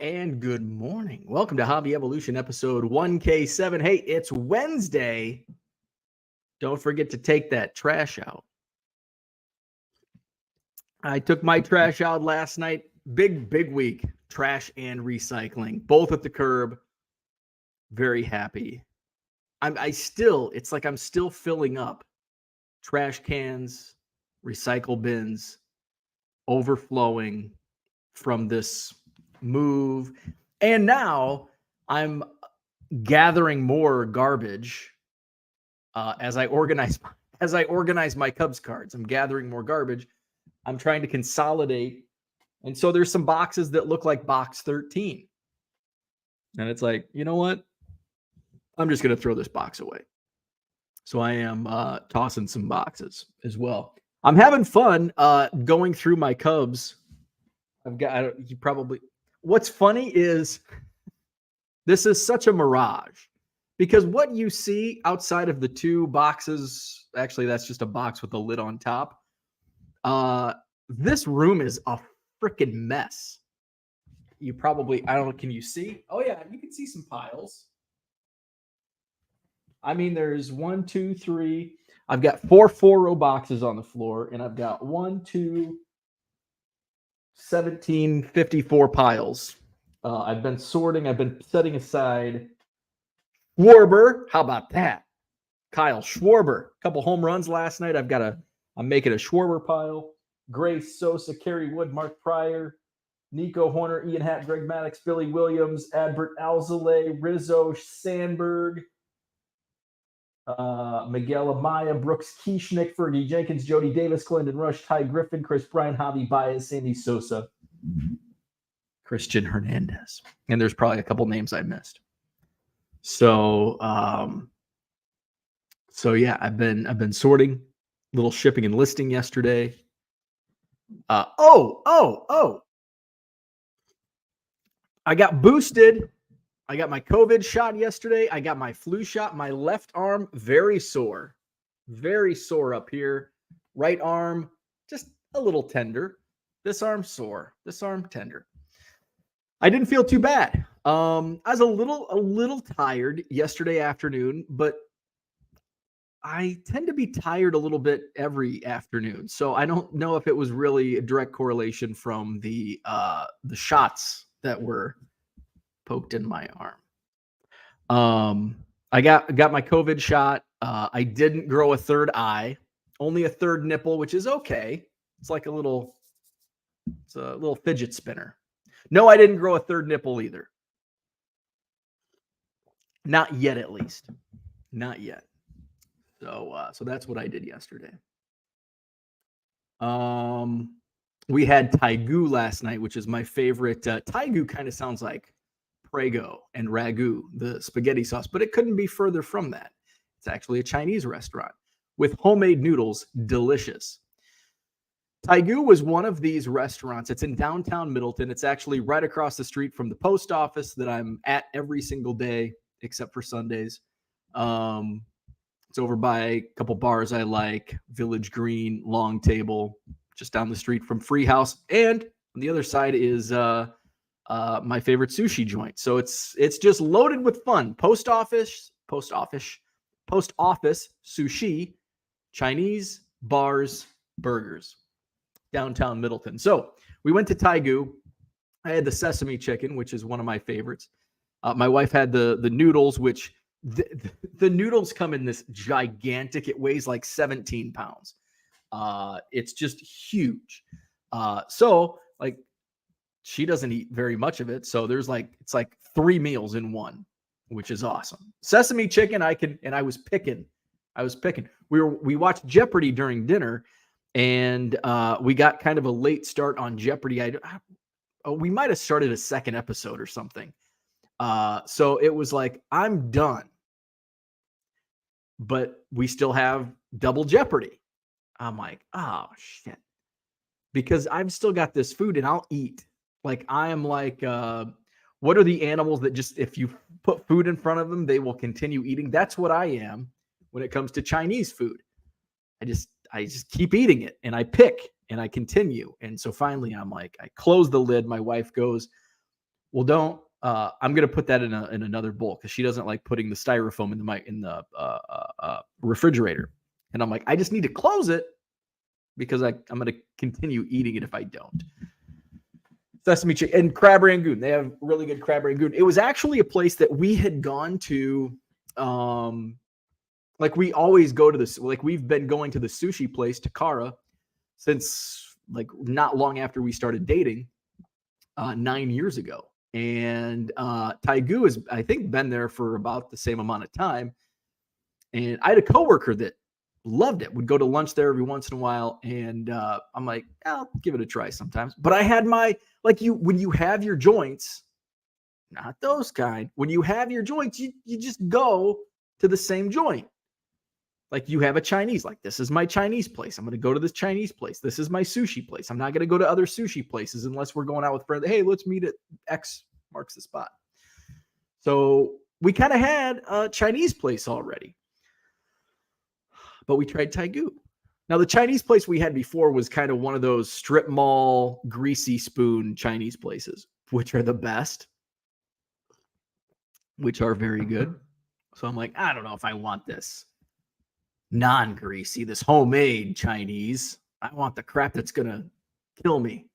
and good morning. Welcome to Hobby Evolution episode 1K7. Hey, it's Wednesday. Don't forget to take that trash out. I took my trash out last night. Big week. Trash and recycling, both at the curb. Very happy. It's like I'm still filling up trash cans, recycle bins, overflowing from this move. And now I'm gathering more garbage as I organize my Cubs cards. I'm gathering more garbage. I'm trying to consolidate. And so there's some boxes that look like box 13. And it's like, you know what? I'm just going to throw this box away. So I am tossing some boxes as well. I'm having fun going through my Cubs. What's funny is this is such a mirage because what you see outside of the two boxes, actually, that's just a box with a lid on top. This room is a freaking mess. I don't know, can you see? Oh yeah, you can see some piles. I mean, there's 1, 2, 3. I've got four row boxes on the floor, and I've got 17, 54 piles. I've been sorting. I've been setting aside Schwarber. How about that? Kyle Schwarber. A couple home runs last night. I'm making a Schwarber pile. Grace, Sosa, Kerry Wood, Mark Pryor, Nico Horner, Ian Hatt, Greg Maddux, Billy Williams, Adbert Alzolay, Rizzo, Sandberg, Miguel Amaya, Brooks Kieschnick, Fergie Jenkins, Jody Davis, Glendon Rush, Ty Griffin, Chris Bryant, Javi Baez, Sandy Sosa, Christian Hernandez. And there's probably a couple names I missed. So yeah, I've been sorting, a little shipping and listing yesterday. I got boosted. I got my COVID shot yesterday. I got my flu shot. My left arm, very sore up here. Right arm, just a little tender. This arm sore. This arm tender. I didn't feel too bad. I was a little tired yesterday afternoon, but I tend to be tired a little bit every afternoon. So I don't know if it was really a direct correlation from the shots that were poked in my arm. I got my COVID shot. I didn't grow a third eye, only a third nipple, which is okay. It's a little fidget spinner. No, I didn't grow a third nipple either. Not yet, at least. Not yet. So that's what I did yesterday. We had Taigu last night, which is my favorite. Taigu kind of sounds like Prego and Ragu, the spaghetti sauce, but it couldn't be further from that. It's actually a Chinese restaurant with homemade noodles, delicious. Taigu was one of these restaurants. It's in downtown Middleton. It's actually right across the street from the post office that I'm at every single day, except for Sundays. It's over by a couple bars I like, Village Green, Long Table, just down the street from Free House. And on the other side is my favorite sushi joint. So it's just loaded with fun. Post office, sushi, Chinese, bars, burgers, downtown Middleton. So we went to Taigu. I had the sesame chicken, which is one of my favorites. My wife had the noodles, which the noodles come in this gigantic, it weighs like 17 pounds. It's just huge. So like she doesn't eat very much of it. So it's like 3 meals in one, which is awesome. Sesame chicken, I was picking. We watched Jeopardy during dinner, and we got kind of a late start on Jeopardy. We might have started a second episode or something. So it was like, I'm done. But we still have double Jeopardy. I'm like, oh shit. Because I've still got this food and I'll eat. Like, I am like, what are the animals that just, if you put food in front of them, they will continue eating? That's what I am when it comes to Chinese food. I just keep eating it, and I pick and I continue. And so finally I'm like, I close the lid. My wife goes, Well, don't. I'm gonna put that in another bowl because she doesn't like putting the styrofoam in the refrigerator. And I'm like, I just need to close it because I'm gonna continue eating it if I don't. Sesame chicken and crab rangoon. They have really good crab rangoon. It was actually a place that we had gone to. Like we always go to this. Like we've been going to the sushi place, Takara, since like not long after we started dating, 9 years ago. And Taigu has, I think, been there for about the same amount of time. And I had a coworker that loved it, would go to lunch there every once in a while. And I'm like, I'll give it a try sometimes. But I had my, like when you have your joints, not those kind, when you have your joints, you just go to the same joint. Like you have a Chinese, like this is my Chinese place. I'm going to go to this Chinese place. This is my sushi place. I'm not going to go to other sushi places unless we're going out with friends. Hey, let's meet at X marks the spot. So we kind of had a Chinese place already, but we tried Taigu. Now the Chinese place we had before was kind of one of those strip mall, greasy spoon Chinese places, which are the best, which are very good. So I'm like, I don't know if I want this non-greasy, this homemade Chinese. I want the crap that's gonna kill me.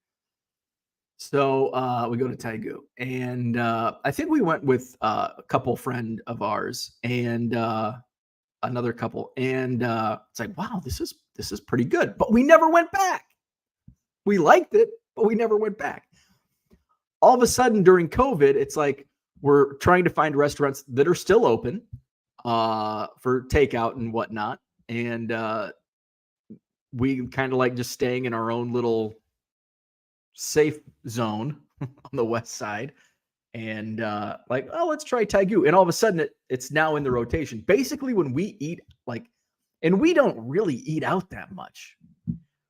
So we go to Taigu, and I think we went with a couple friend of ours and another couple, and it's like, wow, this is pretty good. But we never went back. We liked it, but we never went back. All of a sudden during COVID, it's like we're trying to find restaurants that are still open for takeout and whatnot. And we kind of like just staying in our own little safe zone on the west side. And like, oh, let's try Taigu. And all of a sudden it's now in the rotation. Basically, when we eat, like, and we don't really eat out that much.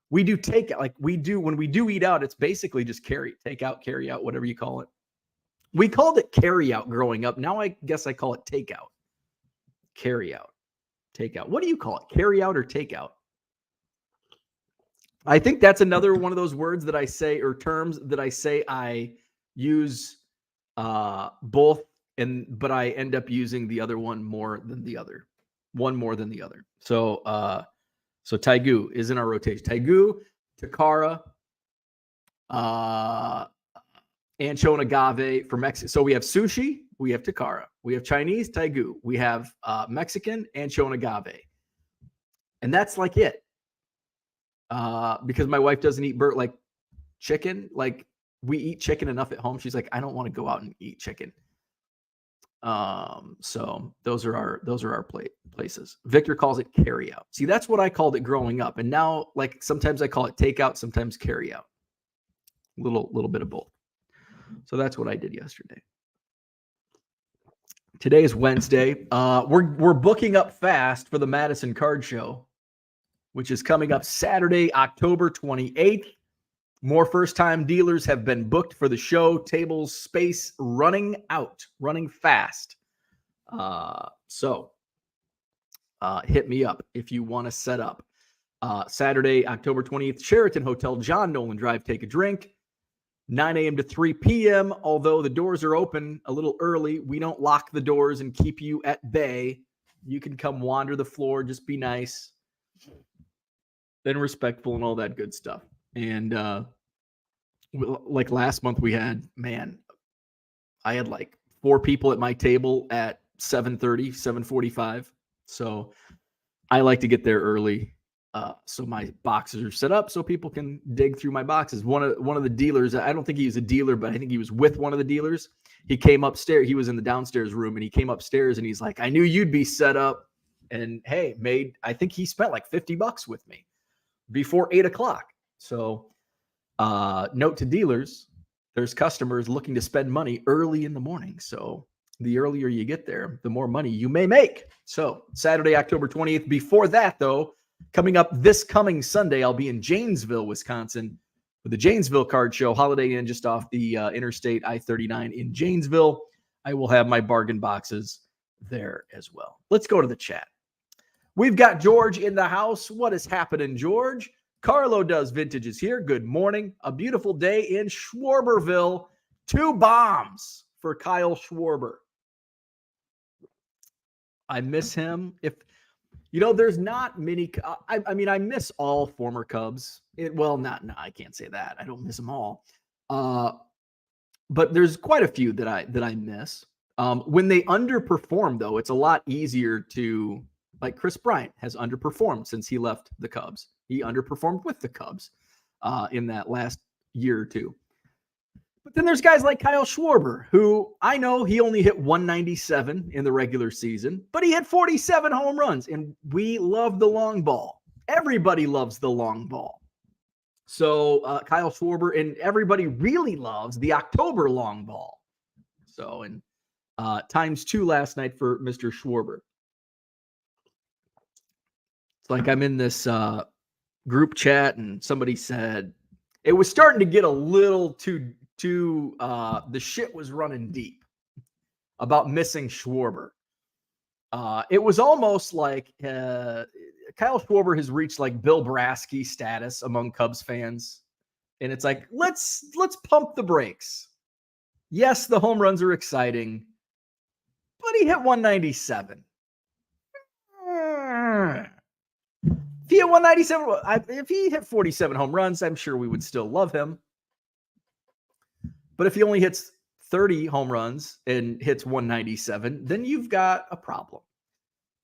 We do takeout, like we do when we do eat out, it's basically just takeout, carry out, whatever you call it. We called it carry out growing up. Now I guess I call it takeout. Carry out. Takeout. What do you call it? Carry out or takeout? I think that's another one of those words that I say, or terms that I say I use both, but I end up using the other one more than the other. One more than the other. So Taigu is in our rotation. Taigu, Takara, ancho and agave for Mexico. So we have sushi, we have Takara, we have Chinese, Taigu, we have Mexican, ancho and agave. And that's like it. Because my wife doesn't eat like chicken. Like we eat chicken enough at home. She's like, I don't want to go out and eat chicken. So those are our places. Victor calls it carry out. See, that's what I called it growing up. And now, like, sometimes I call it takeout, sometimes carry out. Little bit of both. So that's what I did yesterday. Today is Wednesday. We're booking up fast for the Madison Card Show, which is coming up Saturday, October 28th. More first-time dealers have been booked for the show. Tables, space running fast. So hit me up if you want to set up. Saturday, October 20th, Sheraton Hotel, John Nolan Drive, take a drink. 9 a.m. to 3 p.m. Although the doors are open a little early, we don't lock the doors and keep you at bay. You can come wander the floor, just be nice and respectful and all that good stuff. And like last month I had like 4 people at my table at 7:30, 7:45. So I like to get there early. So my boxes are set up so people can dig through my boxes. One of the dealers, I don't think he was a dealer, but I think he was with one of the dealers. He came upstairs. He was in the downstairs room and he came upstairs and he's like, I knew you'd be set up. And hey, I think he spent like $50 with me before 8:00. So note to dealers, there's customers looking to spend money early in the morning. So the earlier you get there, the more money you may make. So Saturday, October 20th. Before that, though, coming up this coming Sunday, I'll be in Janesville, Wisconsin for the Janesville Card Show, Holiday Inn just off the Interstate I-39 in Janesville. I will have my bargain boxes there as well. Let's go to the chat. We've got George in the house. What is happening, George? Carlo Does Vintage is here. Good morning. A beautiful day in Schwarberville. 2 bombs for Kyle Schwarber. I miss him. If there's not many. I mean, I miss all former Cubs. I can't say that. I don't miss them all. But there's quite a few that I miss. When they underperform, though, it's a lot easier to, like Chris Bryant has underperformed since he left the Cubs. He underperformed with the Cubs in that last year or two. But then there's guys like Kyle Schwarber, who I know he only hit 197 in the regular season, but he hit 47 home runs, and we love the long ball. Everybody loves the long ball. So Kyle Schwarber, and everybody really loves the October long ball. So, and times 2 last night for Mr. Schwarber. It's like I'm in this group chat, and somebody said it was starting to get a little too the shit was running deep about missing Schwarber. It was almost like Kyle Schwarber has reached like Bill Brasky status among Cubs fans. And it's like, let's pump the brakes. Yes, the home runs are exciting, but he hit 197. If he hit 197, if he hit 47 home runs, I'm sure we would still love him. But if he only hits 30 home runs and hits 197, then you've got a problem.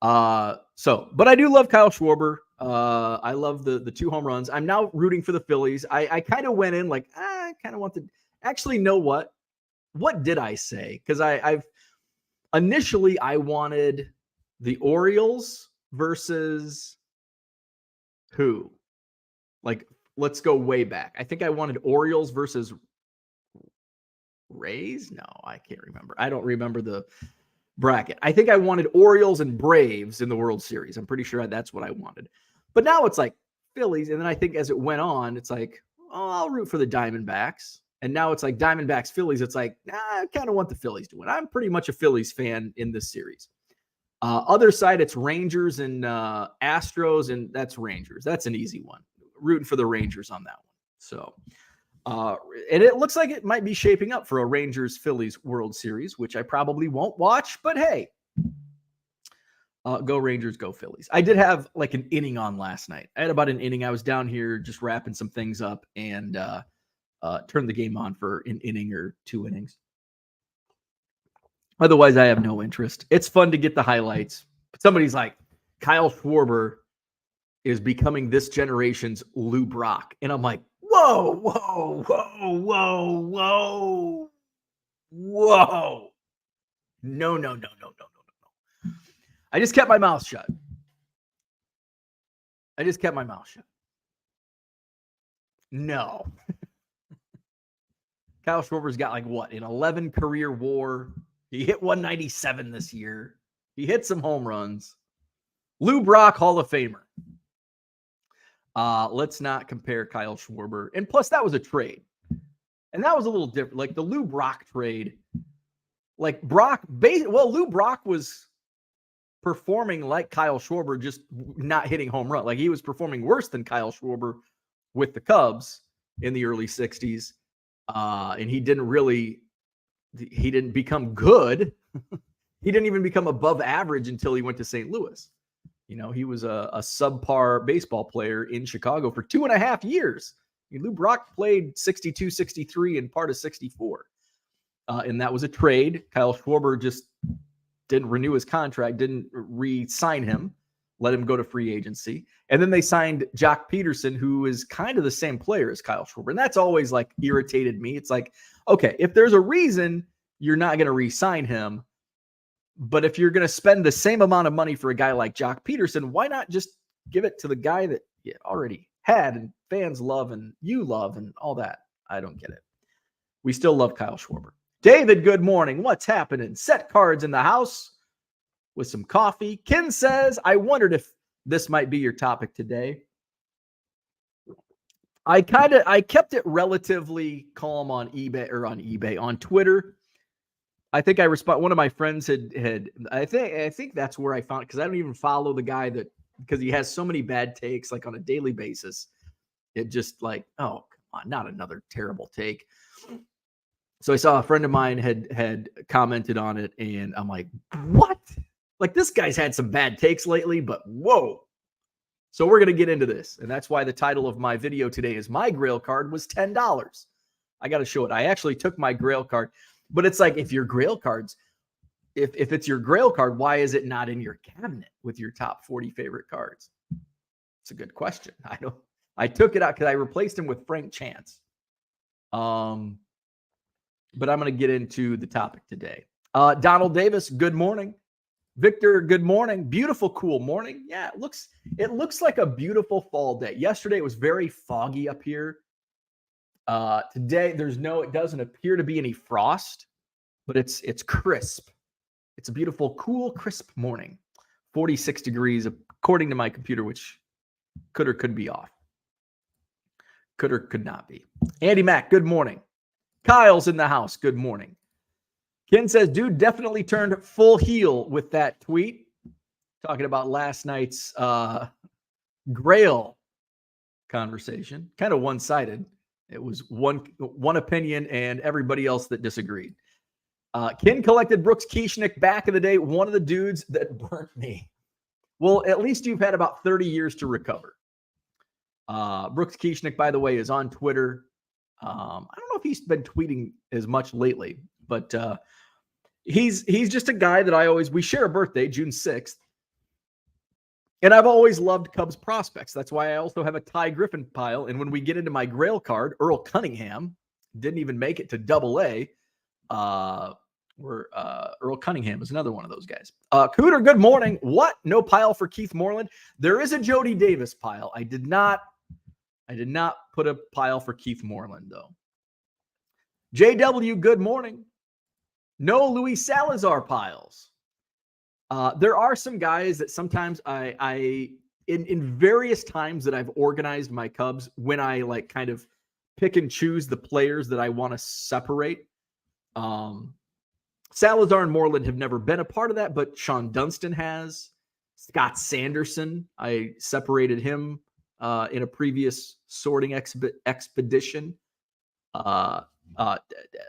But I do love Kyle Schwarber. I love the 2 home runs. I'm now rooting for the Phillies. I kind of went in like, I kind of want to actually know what did I say? Because I've initially I wanted the Orioles versus who? Like, let's go way back. I think I wanted Orioles versus Rays? No, I can't remember. I don't remember the bracket. I think I wanted Orioles and Braves in the World Series. I'm pretty sure that's what I wanted. But now it's like Phillies. And then I think as it went on, it's like, oh, I'll root for the Diamondbacks. And now it's like Diamondbacks, Phillies. It's like, I kind of want the Phillies to win. I'm pretty much a Phillies fan in this series. Other side, it's Rangers and Astros, and that's Rangers. That's an easy one. Rooting for the Rangers on that one. So, and it looks like it might be shaping up for a Rangers-Phillies World Series, which I probably won't watch, but hey, go Rangers, go Phillies. I did have like an inning on last night. I had about an inning. I was down here just wrapping some things up and turned the game on for an inning or 2 innings. Otherwise, I have no interest. It's fun to get the highlights. But somebody's like, Kyle Schwarber is becoming this generation's Lou Brock. And I'm like, whoa, whoa, whoa, whoa, whoa, whoa. No. I just kept my mouth shut. No. Kyle Schwarber's got like what, an 11 career WAR. He hit 197 this year. He hit some home runs. Lou Brock, Hall of Famer. Let's not compare Kyle Schwarber. And plus, that was a trade. And that was a little different. Like the Lou Brock trade. Like Lou Brock was performing like Kyle Schwarber, just not hitting home run. Like he was performing worse than Kyle Schwarber with the Cubs in the early 60s. And he didn't become good. He didn't even become above average until he went to St. Louis. You know, he was a subpar baseball player in Chicago for 2.5 years. I mean, Lou Brock played 62, 63 and part of 64. And that was a trade. Kyle Schwarber just didn't renew his contract, didn't re-sign him, let him go to free agency. And then they signed Jock Peterson, who is kind of the same player as Kyle Schwarber. And that's always like irritated me. It's like, okay, if there's a reason you're not going to re-sign him, but if you're going to spend the same amount of money for a guy like Jock Peterson, why not just give it to the guy that you already had and fans love and you love and all that? I don't get it. We still love Kyle Schwarber. David, good morning. What's happening? Set cards in the house with some coffee. Ken says, I wondered if this might be your topic today. I kept it relatively calm on on Twitter. I think one of my friends I think that's where I found it, because I don't even follow the guy because he has so many bad takes like on a daily basis. It just like, oh, come on, not another terrible take. So I saw a friend of mine had commented on it, and I'm like, what? Like, this guy's had some bad takes lately, but whoa. So we're going to get into this. And that's why the title of my video today is My Grail Card Was $10. I got to show it. I actually took my Grail card, but it's like, if your Grail cards, if it's your Grail card, why is it not in your cabinet with your top 40 favorite cards? It's a good question. I took it out because I replaced him with Frank Chance. But I'm going to get into the topic today. Donald Davis, good morning. Victor, good morning. Beautiful, cool morning. Yeah, it looks like a beautiful fall day. Yesterday it was very foggy up here. Today it doesn't appear to be any frost, but it's crisp. It's a beautiful, cool, crisp morning. 46 degrees according to my computer, which could or could be off. Could or could not be. Andy Mack, good morning. Kyle's in the house. Good morning. Ken says, dude definitely turned full heel with that tweet. Talking about last night's Grail conversation. Kind of one-sided. It was one opinion and everybody else that disagreed. Ken collected Brooks Kieschnick back in the day, one of the dudes that burnt me. Well, at least you've had about 30 years to recover. Brooks Kieschnick, by the way, is on Twitter. I don't know if he's been tweeting as much lately, but he's just a guy that we share a birthday, June 6th. And I've always loved Cubs prospects. That's why I also have a Ty Griffin pile. And when we get into my Grail card, Earl Cunningham didn't even make it to Double-A. Earl Cunningham is another one of those guys. Cooter, good morning. What? No pile for Keith Moreland? There is a Jody Davis pile. I did not put a pile for Keith Moreland, though. JW, good morning. No Luis Salazar piles. There are some guys that sometimes in various times that I've organized my Cubs, when I like kind of pick and choose the players that I want to separate. Salazar and Moreland have never been a part of that, but Sean Dunston has. Scott Sanderson, I separated him in a previous sorting expedition.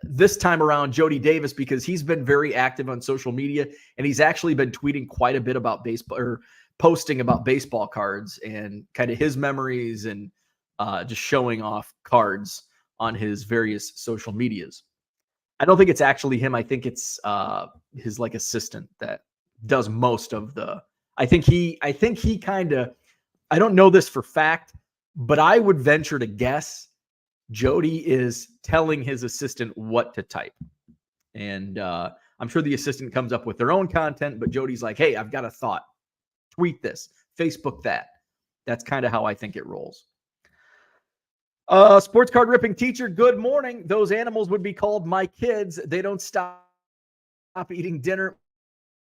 This time around, Jody Davis, because he's been very active on social media, and he's actually been tweeting quite a bit about baseball, or posting about baseball cards and kind of his memories, and just showing off cards on his various social medias. I don't think it's actually him. I think it's his like assistant that does most of the. I think he kind of. I don't know this for fact, but I would venture to guess Jody is telling his assistant what to type. And I'm sure the assistant comes up with their own content, but Jody's like, hey, I've got a thought. Tweet this, Facebook that. That's kind of how I think it rolls. Sports card ripping teacher, good morning. Those animals would be called my kids. They don't stop eating dinner.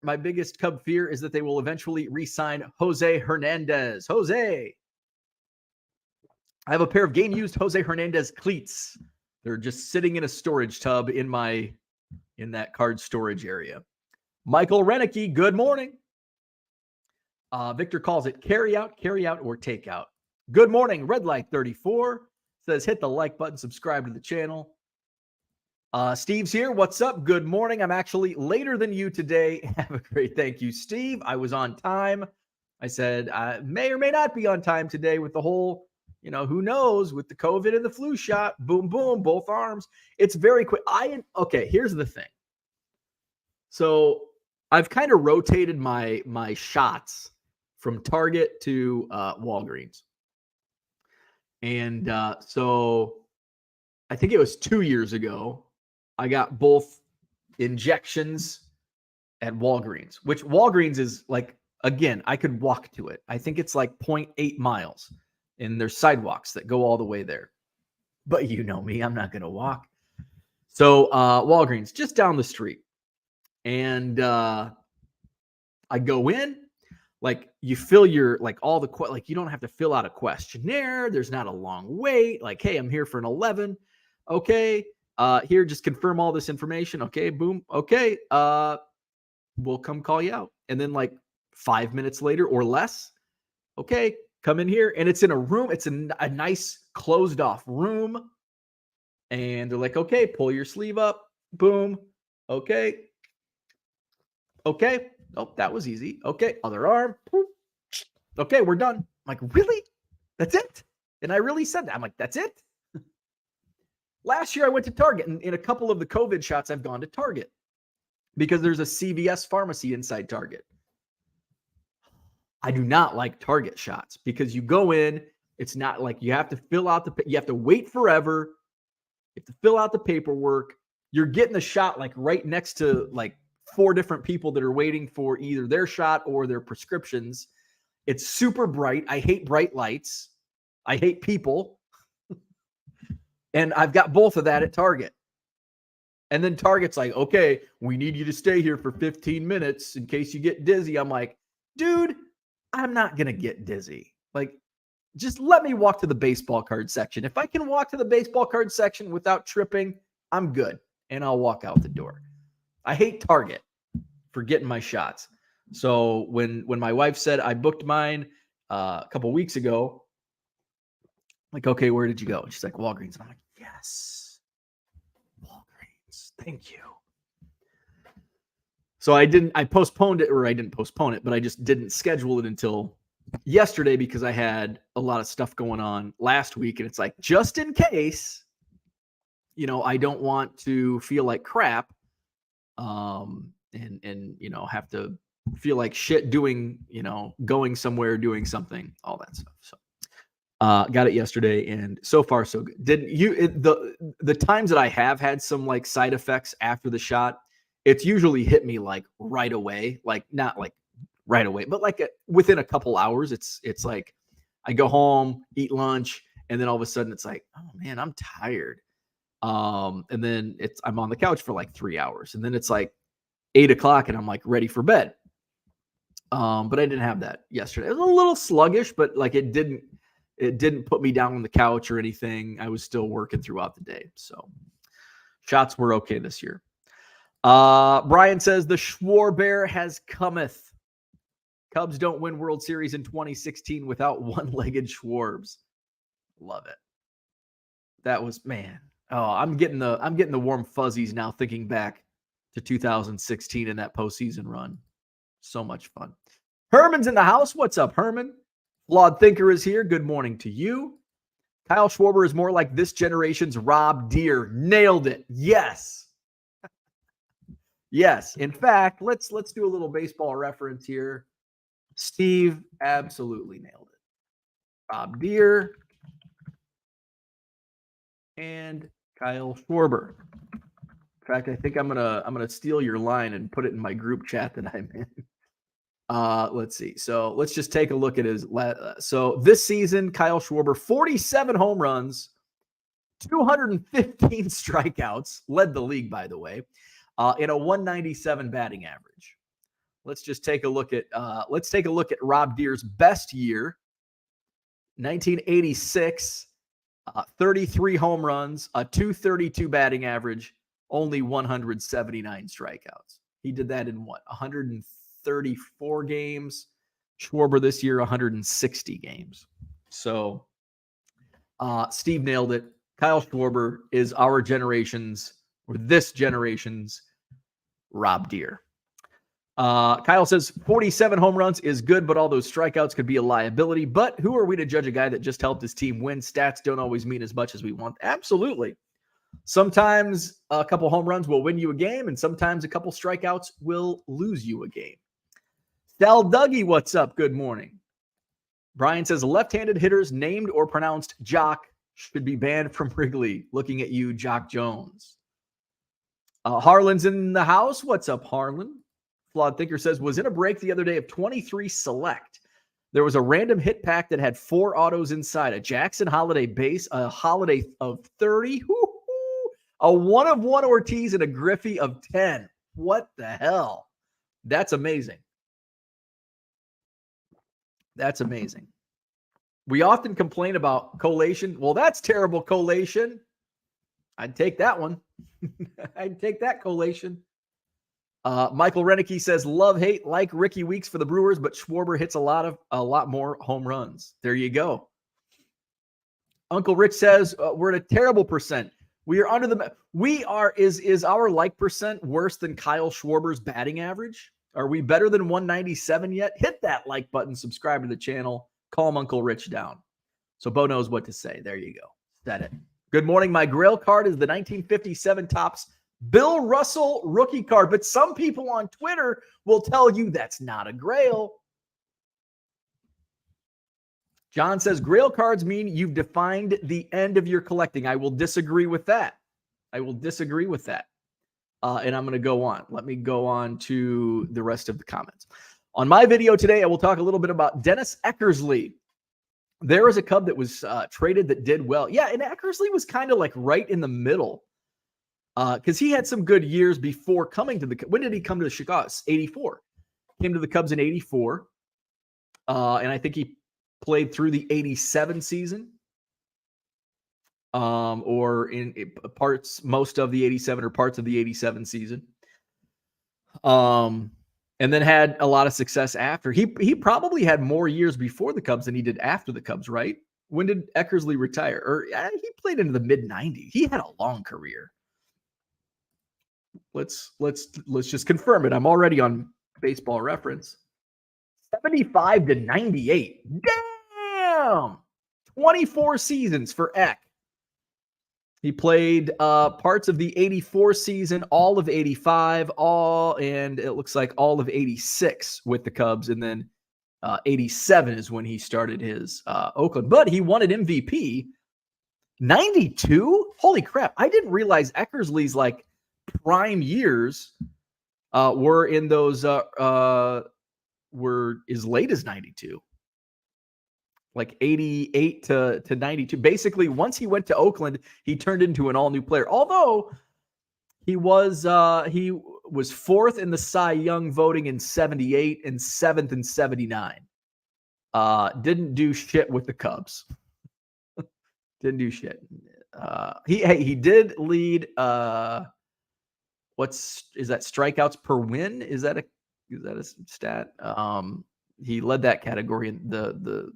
My biggest Cub fear is that they will eventually re-sign Jose Hernandez. Jose. I have a pair of game-used Jose Hernandez cleats. They're just sitting in a storage tub in that card storage area. Michael Renicky, good morning. Victor calls it carry out, or take out. Good morning. Red Light 34 says hit the like button, subscribe to the channel. Steve's here. What's up? Good morning. I'm actually later than you today. Have a great thank you, Steve. I was on time. I said I may or may not be on time today with the whole, who knows, with the COVID and the flu shot. Boom, boom, both arms. It's very quick. Okay, here's the thing. So I've kind of rotated my shots from Target to Walgreens. And so I think it was 2 years ago, I got both injections at Walgreens, which Walgreens is like, again, I could walk to it. I think it's like 0.8 miles, and there's sidewalks that go all the way there. But you know me, I'm not going to walk. So Walgreens, just down the street. And I go in. Like you fill your, like all the, like you don't have to fill out a questionnaire. There's not a long wait. Like, hey, I'm here for an 11. Okay. Here, just confirm all this information. Okay. Boom. Okay. We'll come call you out. And then like 5 minutes later or less. Okay. Come in here. And it's in a room. It's a nice closed off room. And they're like, okay, pull your sleeve up. Boom. Okay. Okay. Oh, that was easy. Okay. Other arm. Boom. Okay, we're done. I'm like, really? That's it? And I really said that. I'm like, that's it? Last year I went to Target, and in a couple of the COVID shots, I've gone to Target because there's a CVS pharmacy inside Target. I do not like Target shots because you go in, it's not like you have to fill out you have to wait forever. You have to fill out the paperwork. You're getting the shot like right next to like 4 different people that are waiting for either their shot or their prescriptions. It's super bright. I hate bright lights. I hate people. And I've got both of that at Target. And then Target's like, okay, we need you to stay here for 15 minutes in case you get dizzy. I'm like, dude, I'm not going to get dizzy. Like, just let me walk to the baseball card section. If I can walk to the baseball card section without tripping, I'm good. And I'll walk out the door. I hate Target for getting my shots. So when my wife said I booked mine a couple weeks ago, I'm like, okay, where did you go? She's like, Walgreens. And I'm like, yes, Walgreens. Thank you. So I didn't postpone it, but I just didn't schedule it until yesterday because I had a lot of stuff going on last week. And it's like, just in case, I don't want to feel like crap. And have to feel like shit doing, going somewhere, doing something, all that stuff. So, got it yesterday and so far so good. The times that I have had some like side effects after the shot, it's usually hit me like right away, like not like right away, but like within a couple hours. It's like I go home, eat lunch, and then all of a sudden it's like, oh man, I'm tired. And then I'm on the couch for like 3 hours, and then it's like 8 o'clock and I'm like ready for bed. But I didn't have that yesterday. It was a little sluggish, but like it didn't put me down on the couch or anything. I was still working throughout the day. So shots were okay this year. Brian says the Schwarber has cometh. Cubs don't win World Series in 2016 without one-legged Schwarbs. Love it. That was, man. Oh, I'm getting the warm fuzzies now thinking back to 2016 and that postseason run. So much fun. Herman's in the house. What's up, Herman? Flawed Thinker is here. Good morning to you. Kyle Schwarber is more like this generation's Rob Deere. Nailed it. Yes. Yes. In fact, let's do a little baseball reference here. Steve absolutely nailed it. Rob Deere and Kyle Schwarber. In fact, I think I'm gonna steal your line and put it in my group chat that I'm in. Let's see. So let's just take a look at his. So this season, Kyle Schwarber, 47 home runs, 215 strikeouts, led the league, by the way, in a 197 batting average. Let's just take a look at. Let's take a look at Rob Deere's best year, 1986. 33 home runs, a 232 batting average, only 179 strikeouts. He did that in what? 134 games. Schwarber this year, 160 games. So Steve nailed it. Kyle Schwarber is our generation's, or this generation's, Rob Deere. Kyle says 47 home runs is good, but all those strikeouts could be a liability. But who are we to judge a guy that just helped his team win? Stats don't always mean as much as we want. Absolutely. Sometimes a couple home runs will win you a game, and sometimes a couple strikeouts will lose you a game. Sal Dougie, what's up? Good morning. Brian says left-handed hitters named or pronounced Jock should be banned from Wrigley. Looking at you, Jock Jones. Harlan's in the house. What's up, Harlan? Flawed Thinker says, was in a break the other day of 23 select. There was a random hit pack that had 4 autos inside, a Jackson Holiday base, a Holiday of 30, a 1-of-1 Ortiz, and a Griffey of 10. What the hell? That's amazing. That's amazing. We often complain about collation. Well, that's terrible collation. I'd take that one. I'd take that collation. Michael Renicky says, love, hate, like Ricky Weeks for the Brewers, but Schwarber hits a lot more home runs. There you go. Uncle Rich says, we're at a terrible percent. We are under the. We are. Is our like percent worse than Kyle Schwarber's batting average? Are we better than 197 yet? Hit that like button, subscribe to the channel, calm Uncle Rich down. So Bo knows what to say. There you go. Said it. Good morning. My Grail card is the 1957 Topps Bill Russell rookie card. But some people on Twitter will tell you that's not a Grail. John says Grail cards mean you've defined the end of your collecting. I will disagree with that. And I'm going to go on. Let me go on to the rest of the comments. On my video today, I will talk a little bit about Dennis Eckersley. There is a Cub that was traded that did well. Yeah, and Eckersley was kind of like right in the middle because he had some good years before coming to the – when did he come to the Chicago? 84. Came to the Cubs in 84. And I think he played through the 87 season. Or in parts, most of the 87 or parts of the 87 season. And then had a lot of success after. He probably had more years before the Cubs than he did after the Cubs, right? When did Eckersley retire? Or he played into the mid-90s. He had a long career. Let's just confirm it. I'm already on Baseball Reference. 75 to 98. Damn! 24 seasons for Eck. He played parts of the 84 season, all of 85, and it looks like all of 86 with the Cubs. And then 87 is when he started his Oakland. But he won an MVP. 92? Holy crap. I didn't realize Eckersley's like prime years were in those, were as late as 92. Like 88 to 92. Basically, once he went to Oakland, he turned into an all-new player. Although he was fourth in the Cy Young voting in 78 and seventh in 79. Didn't do shit with the Cubs. Didn't do shit. He did lead. Is that strikeouts per win? Is that a stat? He led that category in the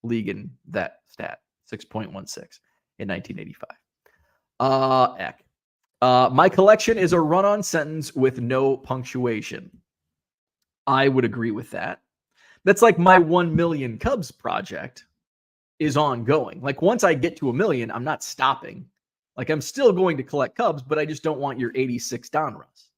league in that stat, 6.16 in 1985. Eck. My collection is a run-on sentence with no punctuation. I would agree with that. That's like my 1 million Cubs project is ongoing. Like once I get to 1 million, I'm not stopping. Like I'm still going to collect Cubs, but I just don't want your 86 Donruss.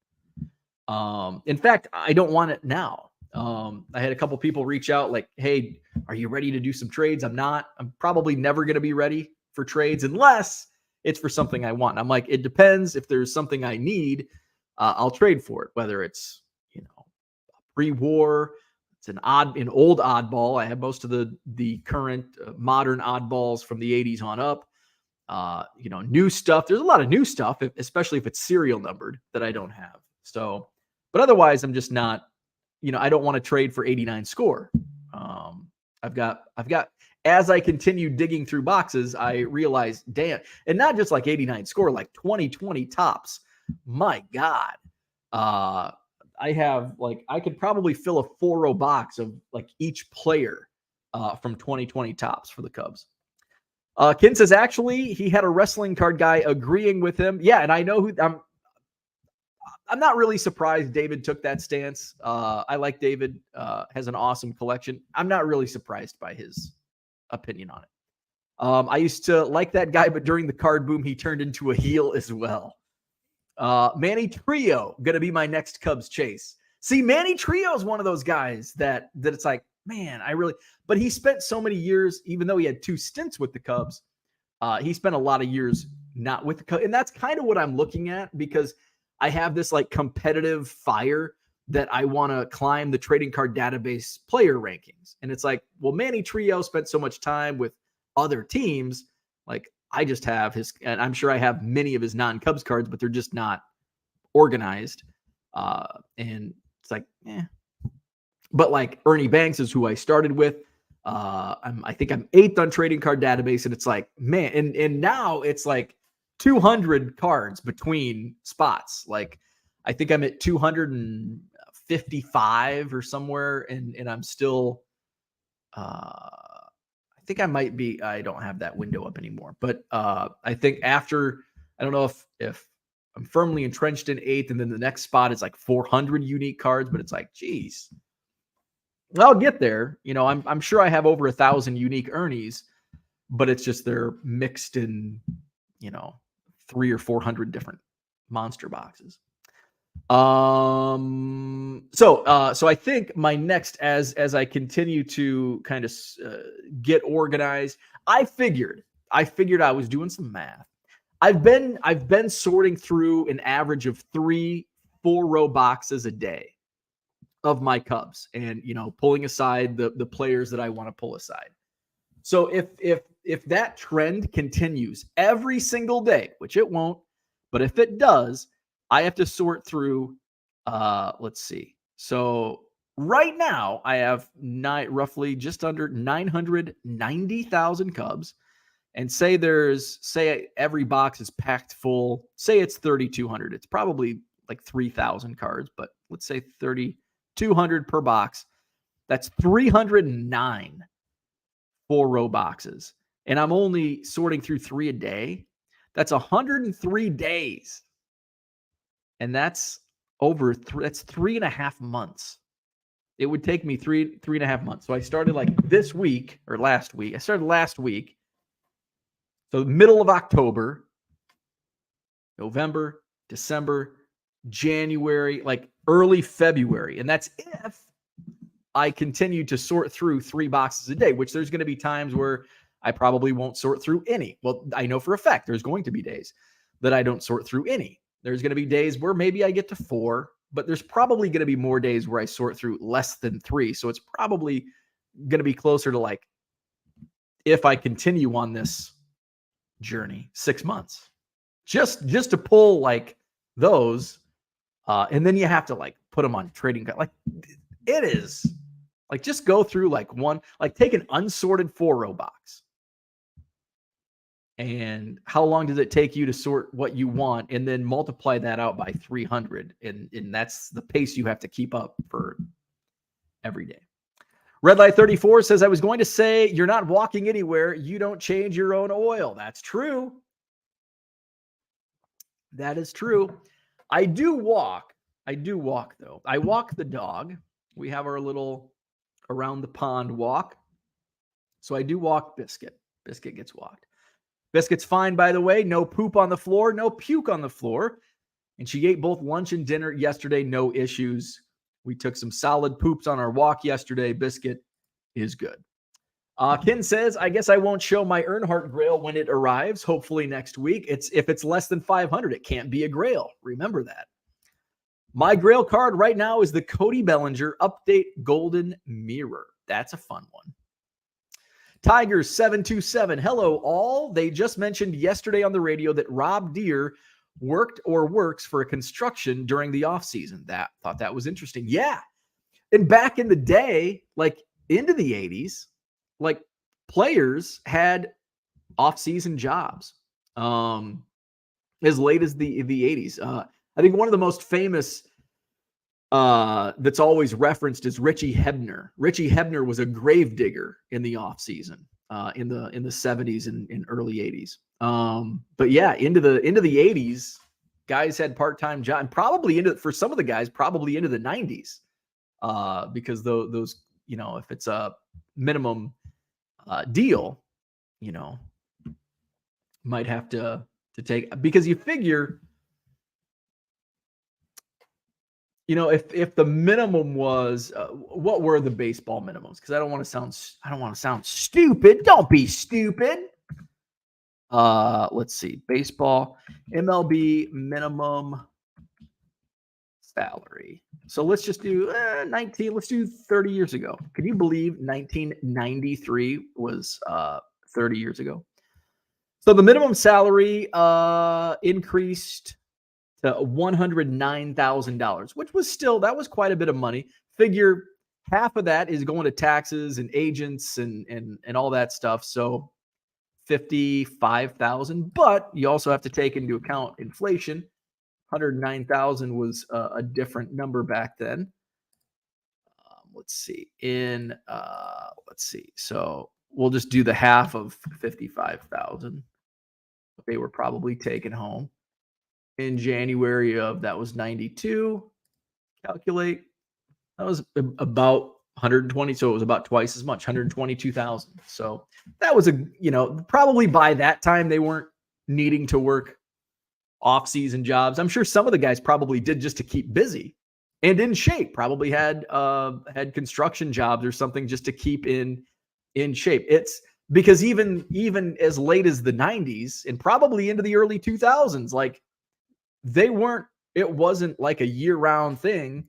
In fact, I don't want it now. I had a couple people reach out like, hey, are you ready to do some trades? I'm not. I'm probably never going to be ready for trades unless it's for something I want. I'm like, it depends. If there's something I need, I'll trade for it, whether it's, pre-war, it's an old oddball. I have most of the current modern oddballs from the 80s on up. New stuff. There's a lot of new stuff, especially if it's serial numbered that I don't have. So, but otherwise I'm just not, I don't want to trade for 89 score. I've got, as I continue digging through boxes, I realized, damn, and not just like 89 score, like 2020 tops. My God. I have I could probably fill a 4-row box of like each player from 2020 tops for the Cubs. Ken says, actually, he had a wrestling card guy agreeing with him. Yeah. And I know who I'm not really surprised David took that stance. I like David, has an awesome collection. I'm not really surprised by his opinion on it. I used to like that guy, but during the card boom, he turned into a heel as well. Manny Trio, going to be my next Cubs chase. See, Manny Trio is one of those guys that it's like, man, but he spent so many years, even though he had 2 stints with the Cubs, he spent a lot of years not with the Cubs. And that's kind of what I'm looking at because I have this like competitive fire that I want to climb the trading card database player rankings. And it's like, well, Manny Trio spent so much time with other teams. Like I just have and I'm sure I have many of his non-Cubs cards, but they're just not organized. And it's like, but like Ernie Banks is who I started with. I think I'm 8th on trading card database. And it's like, man, and now it's like 200 cards between spots. Like I think I'm at 255 or somewhere. And I'm still, I think I might be. I don't have that window up anymore, but I think after, I don't know if I'm firmly entrenched in 8th, and then the next spot is like 400 unique cards, but it's like, geez, I'll get there. I'm sure I have over 1,000 unique Ernies, but it's just they're mixed in, 300 or 400 different monster boxes. So I think my next, as I continue to kind of get organized, I figured I was doing some math. I've been sorting through an average of 3 4-row boxes a day of my Cubs, and pulling aside the players that I want to pull aside. So if that trend continues every single day, which it won't, but if it does, I have to sort through, let's see. So right now I have roughly just under 990,000 Cubs, and say every box is packed full. Say it's 3,200. It's probably like 3,000 cards, but let's say 3,200 per box. That's 309 4-row boxes. And I'm only sorting through 3 a day. That's 103 days. And that's that's 3.5 months. It would take me 3.5 months. So I started like this week or last week. I started last week. So middle of October, November, December, January, like early February. And that's if I continue to sort through 3 boxes a day, which there's going to be times where I probably won't sort through any. Well, I know for a fact there's going to be days that I don't sort through any. There's going to be days where maybe I get to 4, but there's probably going to be more days where I sort through less than 3. So it's probably going to be closer to, like, if I continue on this journey, 6 months just to pull like those. And then you have to like put them on trading. Like, it is like, just go through like one, like take an unsorted 4-row box. And how long does it take you to sort what you want? And then multiply that out by 300. And that's the pace you have to keep up for every day. Red Light 34 says, I was going to say, you're not walking anywhere. You don't change your own oil. That's true. That is true. I do walk, though. I walk the dog. We have our little around the pond walk. So I do walk Biscuit. Biscuit gets walked. Biscuit's fine, by the way. No poop on the floor, no puke on the floor. And she ate both lunch and dinner yesterday. No issues. We took some solid poops on our walk yesterday. Biscuit is good. Ken says, I guess I won't show my Earnhardt Grail when it arrives, hopefully next week. If it's less than 500, it can't be a Grail. Remember that. My Grail card right now is the Cody Bellinger Update Golden Mirror. That's a fun one. Tigers727. Hello, all. They just mentioned yesterday on the radio that Rob Deere worked or works for a construction during the offseason. Thought that was interesting. Yeah. And back in the day, like into the 80s, like players had off-season jobs as late as the 80s. I think one of the most famous that's always referenced is Richie Hebner. Richie Hebner was a grave digger in the offseason in the 70s and early 80s. But yeah, into the 80s, guys had part-time jobs, and probably for some of the guys, probably into the 90s, because those, if it's a minimum deal, might have to take, because you figure, if the minimum was, what were the baseball minimums? Because I don't want to sound stupid. Don't be stupid. Let's see, baseball, MLB minimum salary. So let's just do 19. Let's do 30 years ago. Can you believe 1993 was 30 years ago? So the minimum salary increased to $109,000, which was that was quite a bit of money. Figure half of that is going to taxes and agents and all that stuff. So 55,000, but you also have to take into account inflation. 109,000 was a different number back then. Let's see. So we'll just do the half of 55,000. They were probably taken home in January of, that was 92. Calculate. That was about 120. So it was about twice as much, 122,000. So that was probably by that time they weren't needing to work off-season jobs. I'm sure some of the guys probably did just to keep busy and in shape. Probably had construction jobs or something just to keep in shape. It's because even as late as the 90s and probably into the early 2000s, like it wasn't like a year-round thing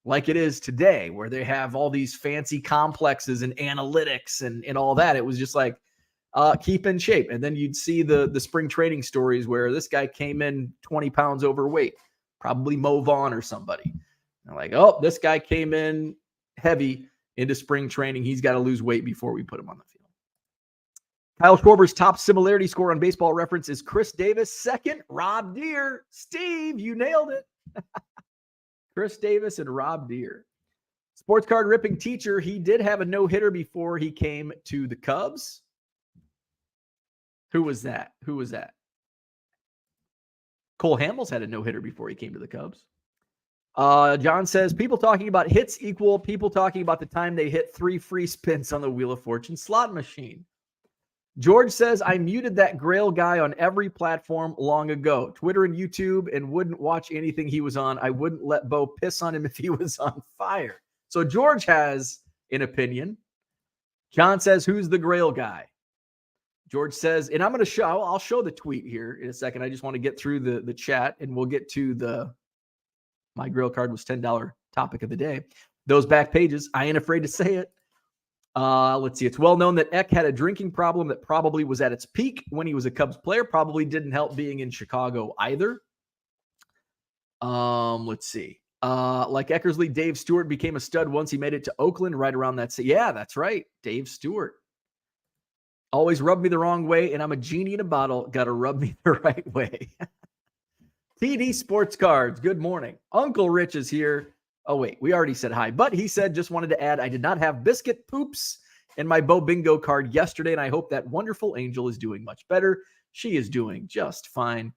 like it is today, where they have all these fancy complexes and analytics and all that. It was just like, keep in shape. And then you'd see the spring training stories where this guy came in 20 pounds overweight, probably Mo Vaughn or somebody. They're like, oh, this guy came in heavy into spring training. He's got to lose weight before we put him on the field. Kyle Schwarber's top similarity score on Baseball Reference is Chris Davis. Second, Rob Deere. Steve, you nailed it. Chris Davis and Rob Deere. Sports card ripping teacher. He did have a no-hitter before he came to the Cubs. Who was that? Cole Hamels had a no-hitter before he came to the Cubs. John says, people talking about hits equal people talking about the time they hit 3 free spins on the Wheel of Fortune slot machine. George says, I muted that Grail guy on every platform long ago, Twitter and YouTube, and wouldn't watch anything he was on. I wouldn't let Bo piss on him if he was on fire. So George has an opinion. John says, who's the Grail guy? George says, and I'll show the tweet here in a second. I just want to get through the chat, and we'll get to my Grail card was $10 topic of the day. Those back pages, I ain't afraid to say it. Let's see. It's well known that Eck had a drinking problem that probably was at its peak when he was a Cubs player. Probably didn't help being in Chicago either. Let's see. Like Eckersley, Dave Stewart became a stud once he made it to Oakland right around that. Yeah, that's right. Dave Stewart. Always rubbed me the wrong way, and I'm a genie in a bottle. Got to rub me the right way. TD Sports Cards. Good morning. Uncle Rich is here. Oh, wait, we already said hi, but he said, just wanted to add, I did not have biscuit poops in my Bo Bingo card yesterday, and I hope that wonderful angel is doing much better. She is doing just fine.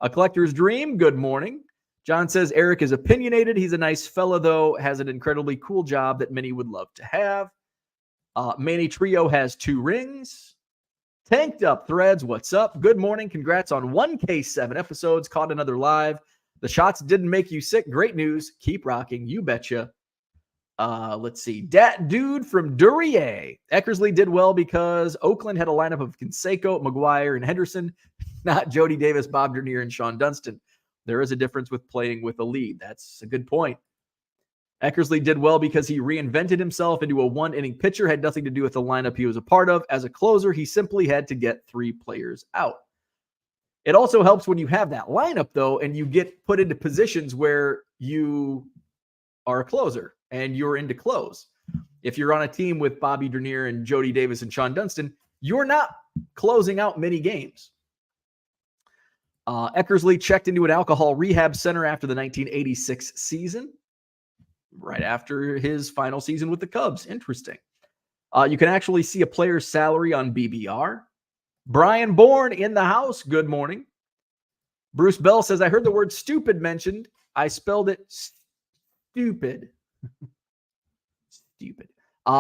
A collector's dream. Good morning. John says, Eric is opinionated. He's a nice fella, though, has an incredibly cool job that many would love to have. Manny Trio has 2 rings. Tanked Up Threads, what's up? Good morning. Congrats on 1K7 episodes. Caught another live. The shots didn't make you sick. Great news. Keep rocking. You betcha. Let's see. Dat Dude from Duryea. Eckersley did well because Oakland had a lineup of Canseco, McGuire, and Henderson, not Jody Davis, Bob Dernier, and Sean Dunston. There is a difference with playing with a lead. That's a good point. Eckersley did well because he reinvented himself into a 1-inning pitcher. Had nothing to do with the lineup he was a part of. As a closer, he simply had to get 3 players out. It also helps when you have that lineup, though, and you get put into positions where you are a closer and you're into close. If you're on a team with Bobby Dernier and Jody Davis and Sean Dunston, you're not closing out many games. Eckersley checked into an alcohol rehab center after the 1986 season, right after his final season with the Cubs. Interesting. You can actually see a player's salary on BBR. Brian Bourne in the house. Good morning. Bruce Bell says, I heard the word stupid mentioned. I spelled it stupid. Stupid.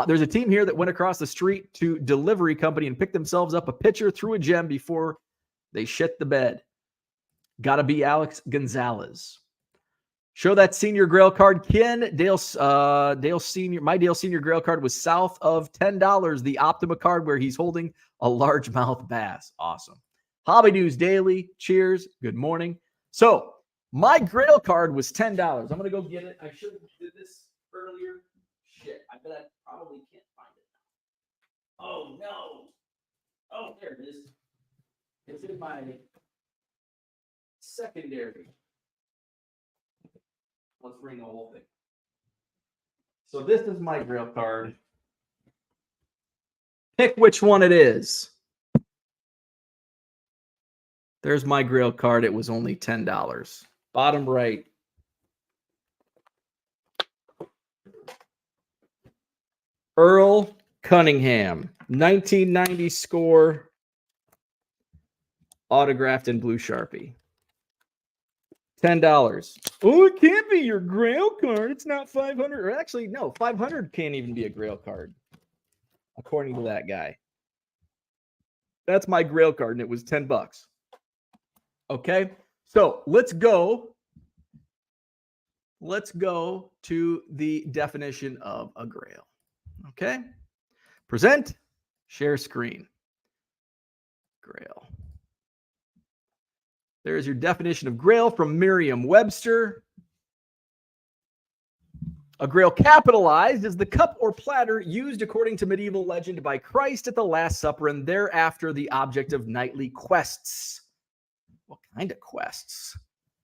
There's a team here that went across the street to delivery company and picked themselves up a pitcher through a gem before they shit the bed. Gotta be Alex Gonzalez. Show that senior Grail card. Ken, Dale Senior. My Dale Senior Grail card was south of $10. The Optima card where he's holding a largemouth bass. Awesome. Hobby News Daily. Cheers. Good morning. So my Grail card was $10. I'm going to go get it. I should have did this earlier. Shit. I bet I probably can't find it now. Oh, no. Oh, there it is. It's in my secondary. Let's bring the whole thing. So this is my Grail card. Pick which one it is. There's my Grail card. It was only $10. Bottom right. Earl Cunningham. 1990 score, autographed in blue Sharpie. $10. Oh, it can't be your Grail card. It's not 500. Or actually, no, 500 can't even be a Grail card, according to that guy. That's my Grail card, and it was $10. Okay, so let's go. Let's go to the definition of a Grail. Okay, present, share screen. Grail. There's your definition of Grail from Merriam-Webster. A Grail capitalized is the cup or platter used according to medieval legend by Christ at the Last Supper and thereafter the object of nightly quests. What kind of quests?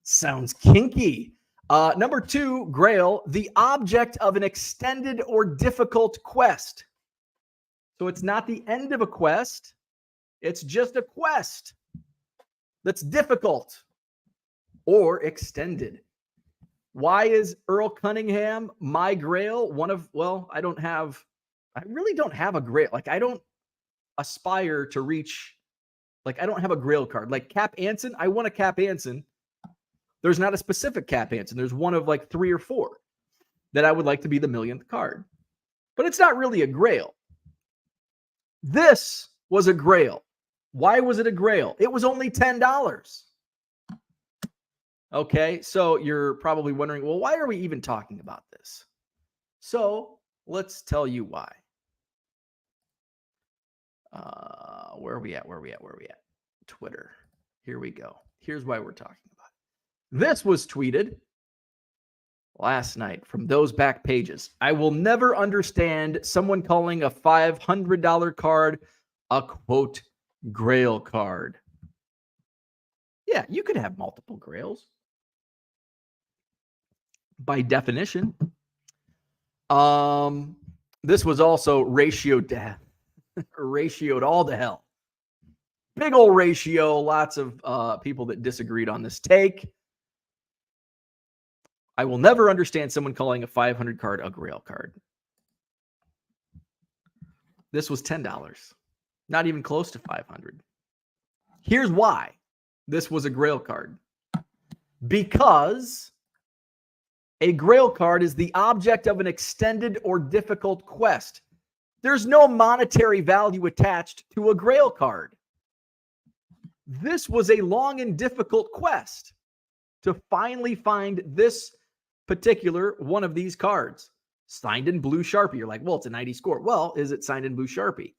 Sounds kinky. Number 2, Grail, the object of an extended or difficult quest. So it's not the end of a quest. It's just a quest that's difficult or extended. Why is Earl Cunningham my Grail? I really don't have a Grail. Like, I don't aspire to reach, like, I don't have a Grail card. Like Cap Anson, I want a Cap Anson. There's not a specific Cap Anson. There's one of like 3 or 4 that I would like to be the millionth card. But it's not really a Grail. This was a Grail. Why was it a Grail? It was only $10. Okay, so you're probably wondering, well, why are we even talking about this? So let's tell you why. Where are we at? Twitter. Here we go. Here's why we're talking about it. This was tweeted last night from those back pages. I will never understand someone calling a $500 card a, quote, Grail card. Yeah, you could have multiple Grails. By definition. This was also ratioed all to hell. Big old ratio. Lots of people that disagreed on this take. I will never understand someone calling a 500 card a Grail card. This was $10. Not even close to 500. Here's why this was a Grail card. Because a Grail card is the object of an extended or difficult quest. There's no monetary value attached to a Grail card. This was a long and difficult quest to finally find this particular one of these cards signed in blue Sharpie. You're like, well, it's a 90 score. Well, is it signed in blue Sharpie?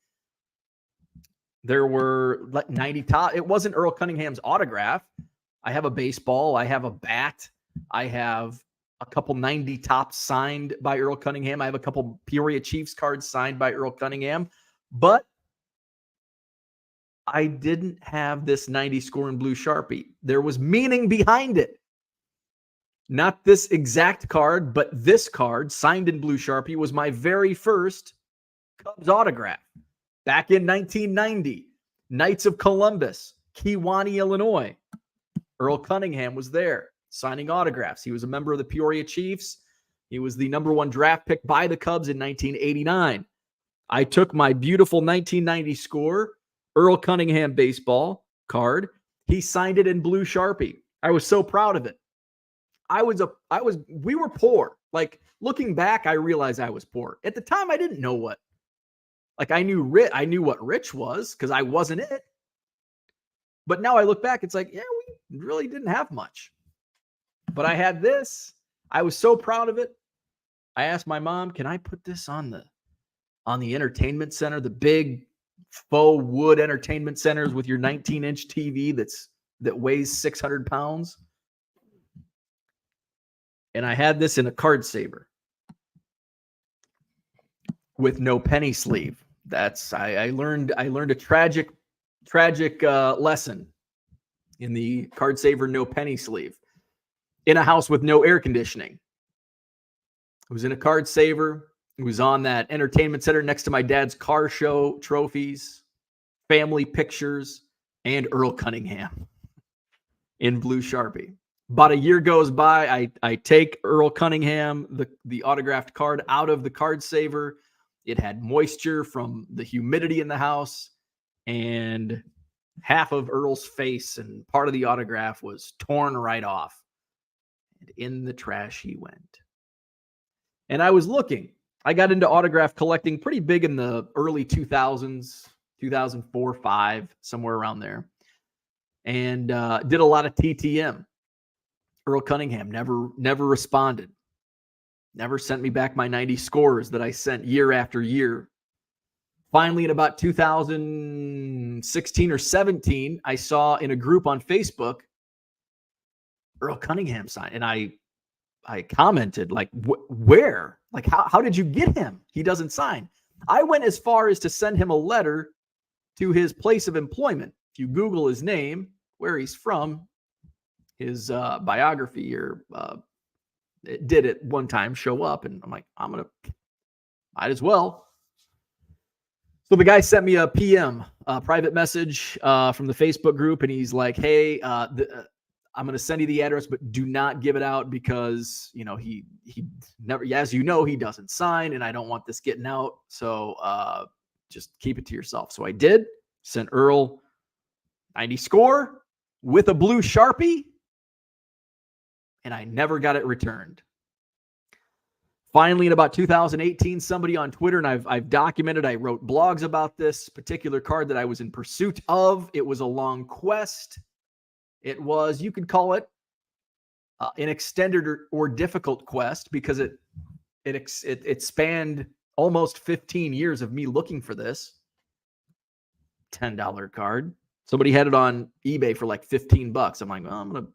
There were 90 top. It wasn't Earl Cunningham's autograph. I have a baseball. I have a bat. I have a couple 90 tops signed by Earl Cunningham. I have a couple Peoria Chiefs cards signed by Earl Cunningham. But I didn't have this 90 score in blue Sharpie. There was meaning behind it. Not this exact card, but this card signed in blue Sharpie was my very first Cubs autograph. Back in 1990, Knights of Columbus, Kewanee, Illinois. Earl Cunningham was there signing autographs. He was a member of the Peoria Chiefs. He was the #1 draft pick by the Cubs in 1989. I took my beautiful 1990 score, Earl Cunningham baseball card. He signed it in blue Sharpie. I was so proud of it. We were poor. Like, looking back, I realized I was poor. At the time, I didn't know what. Like, I knew what rich was because I wasn't it. But now I look back, it's like, yeah, we really didn't have much. But I had this. I was so proud of it. I asked my mom, can I put this on the entertainment center, the big faux wood entertainment centers with your 19-inch TV that weighs 600 pounds? And I had this in a card saver with no penny sleeve. I learned a tragic lesson in the card saver no penny sleeve in a house with no air conditioning. It was in a card saver. It was on that entertainment center next to my dad's car show trophies, family pictures, and Earl Cunningham in blue Sharpie. About a year goes by. I take Earl Cunningham, the autographed card, out of the card saver. It had moisture from the humidity in the house, and half of Earl's face and part of the autograph was torn right off. And in the trash he went. And I was looking. I got into autograph collecting pretty big in the early 2000s, 2004, 5, somewhere around there. And did a lot of TTM. Earl Cunningham never responded. Never sent me back my 90 scores that I sent year after year. Finally, in about 2016 or 17, I saw in a group on Facebook, Earl Cunningham signed. And I commented, like, where? Like, how did you get him? He doesn't sign. I went as far as to send him a letter to his place of employment. If you Google his name, where he's from, his biography or it did at one time show up, and I'm like, might as well. So the guy sent me a PM, a private message from the Facebook group, and he's like, hey, I'm going to send you the address, but do not give it out because, he never, as you know, he doesn't sign, and I don't want this getting out. So just keep it to yourself. So I did, sent Earl 90 score with a blue Sharpie, and I never got it returned. Finally, in about 2018, somebody on Twitter, and I've documented, I wrote blogs about this particular card that I was in pursuit of. It was a long quest. It was, you could call it an extended or difficult quest because it spanned almost 15 years of me looking for this $10 card. Somebody had it on eBay for like $15. I'm like, well,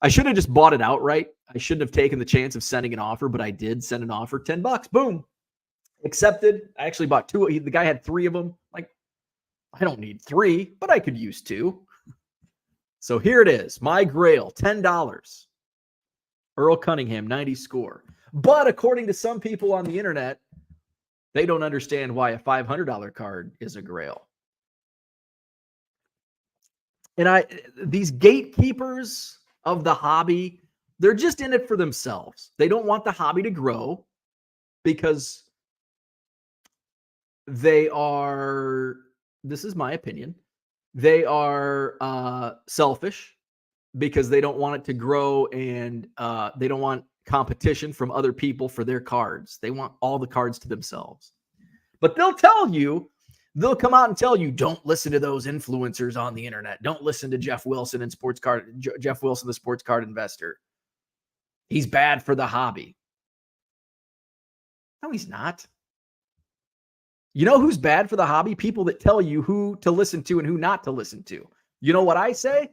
I should have just bought it outright. I shouldn't have taken the chance of sending an offer, but I did send an offer, $10. Boom. Accepted. I actually bought 2. The guy had 3 of them. Like, I don't need 3, but I could use 2. So here it is. My Grail, $10. Earl Cunningham, 90 score. But according to some people on the internet, they don't understand why a $500 card is a Grail. And these gatekeepers of the hobby, they're just in it for themselves. They don't want the hobby to grow because they are, this is my opinion, they are selfish because they don't want it to grow, and they don't want competition from other people for their cards. They want all the cards to themselves. But they'll come out and tell you, don't listen to those influencers on the internet. Don't listen to Jeff Wilson and Jeff Wilson, the sports card investor. He's bad for the hobby. No, he's not. You know who's bad for the hobby? People that tell you who to listen to and who not to listen to. You know what I say?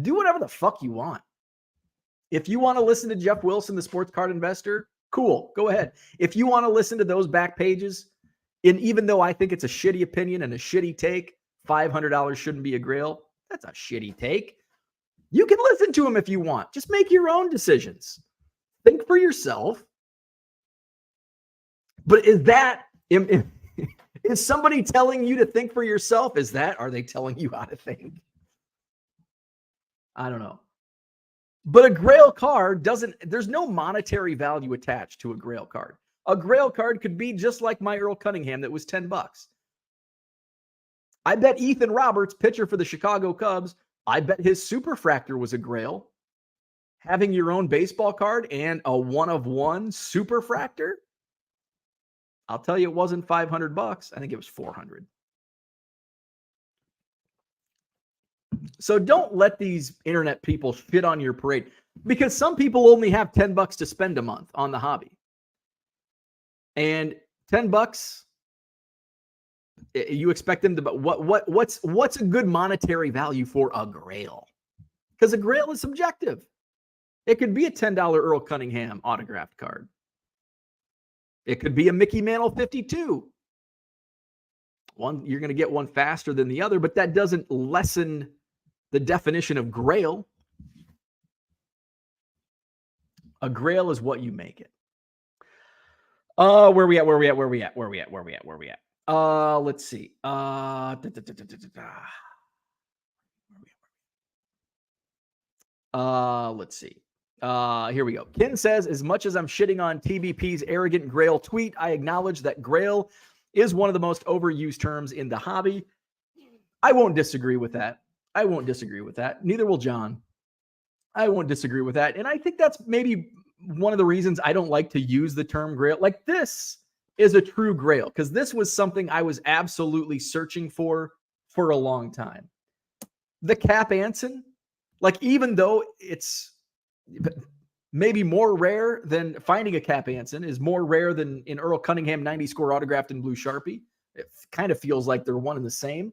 Do whatever the fuck you want. If you want to listen to Jeff Wilson, the sports card investor, cool, go ahead. If you want to listen to those back pages, and even though I think it's a shitty opinion and a shitty take, $500 shouldn't be a Grail, that's a shitty take. You can listen to them if you want. Just make your own decisions. Think for yourself. But is somebody telling you to think for yourself? Are they telling you how to think? I don't know. But a Grail card there's no monetary value attached to a Grail card. A Grail card could be just like my Earl Cunningham that was $10. I bet Ethan Roberts, pitcher for the Chicago Cubs, I bet his Superfractor was a Grail. Having your own baseball card and a 1-of-1 Superfractor, I'll tell you it wasn't $500. I think it was $400. So don't let these internet people shit on your parade, because some people only have $10 to spend a month on the hobby. And $10, you expect them to, but what's a good monetary value for a Grail? Because a Grail is subjective. It could be a $10 Earl Cunningham autographed card. It could be a Mickey Mantle 52. One, you're going to get one faster than the other, but that doesn't lessen the definition of Grail. A Grail is what you make it. Where we at? Let's see. Let's see. Here we go. Ken says, as much as I'm shitting on TBP's arrogant Grail tweet, I acknowledge that Grail is one of the most overused terms in the hobby. I won't disagree with that. Neither will John. I won't disagree with that. And I think that's maybe one of the reasons I don't like to use the term Grail. Like, this is a true Grail, because this was something I was absolutely searching for a long time. The Cap Anson, like, even though it's maybe more rare than finding a Cap Anson, is more rare than an Earl Cunningham 90 score autographed in blue Sharpie. It kind of feels like they're one and the same.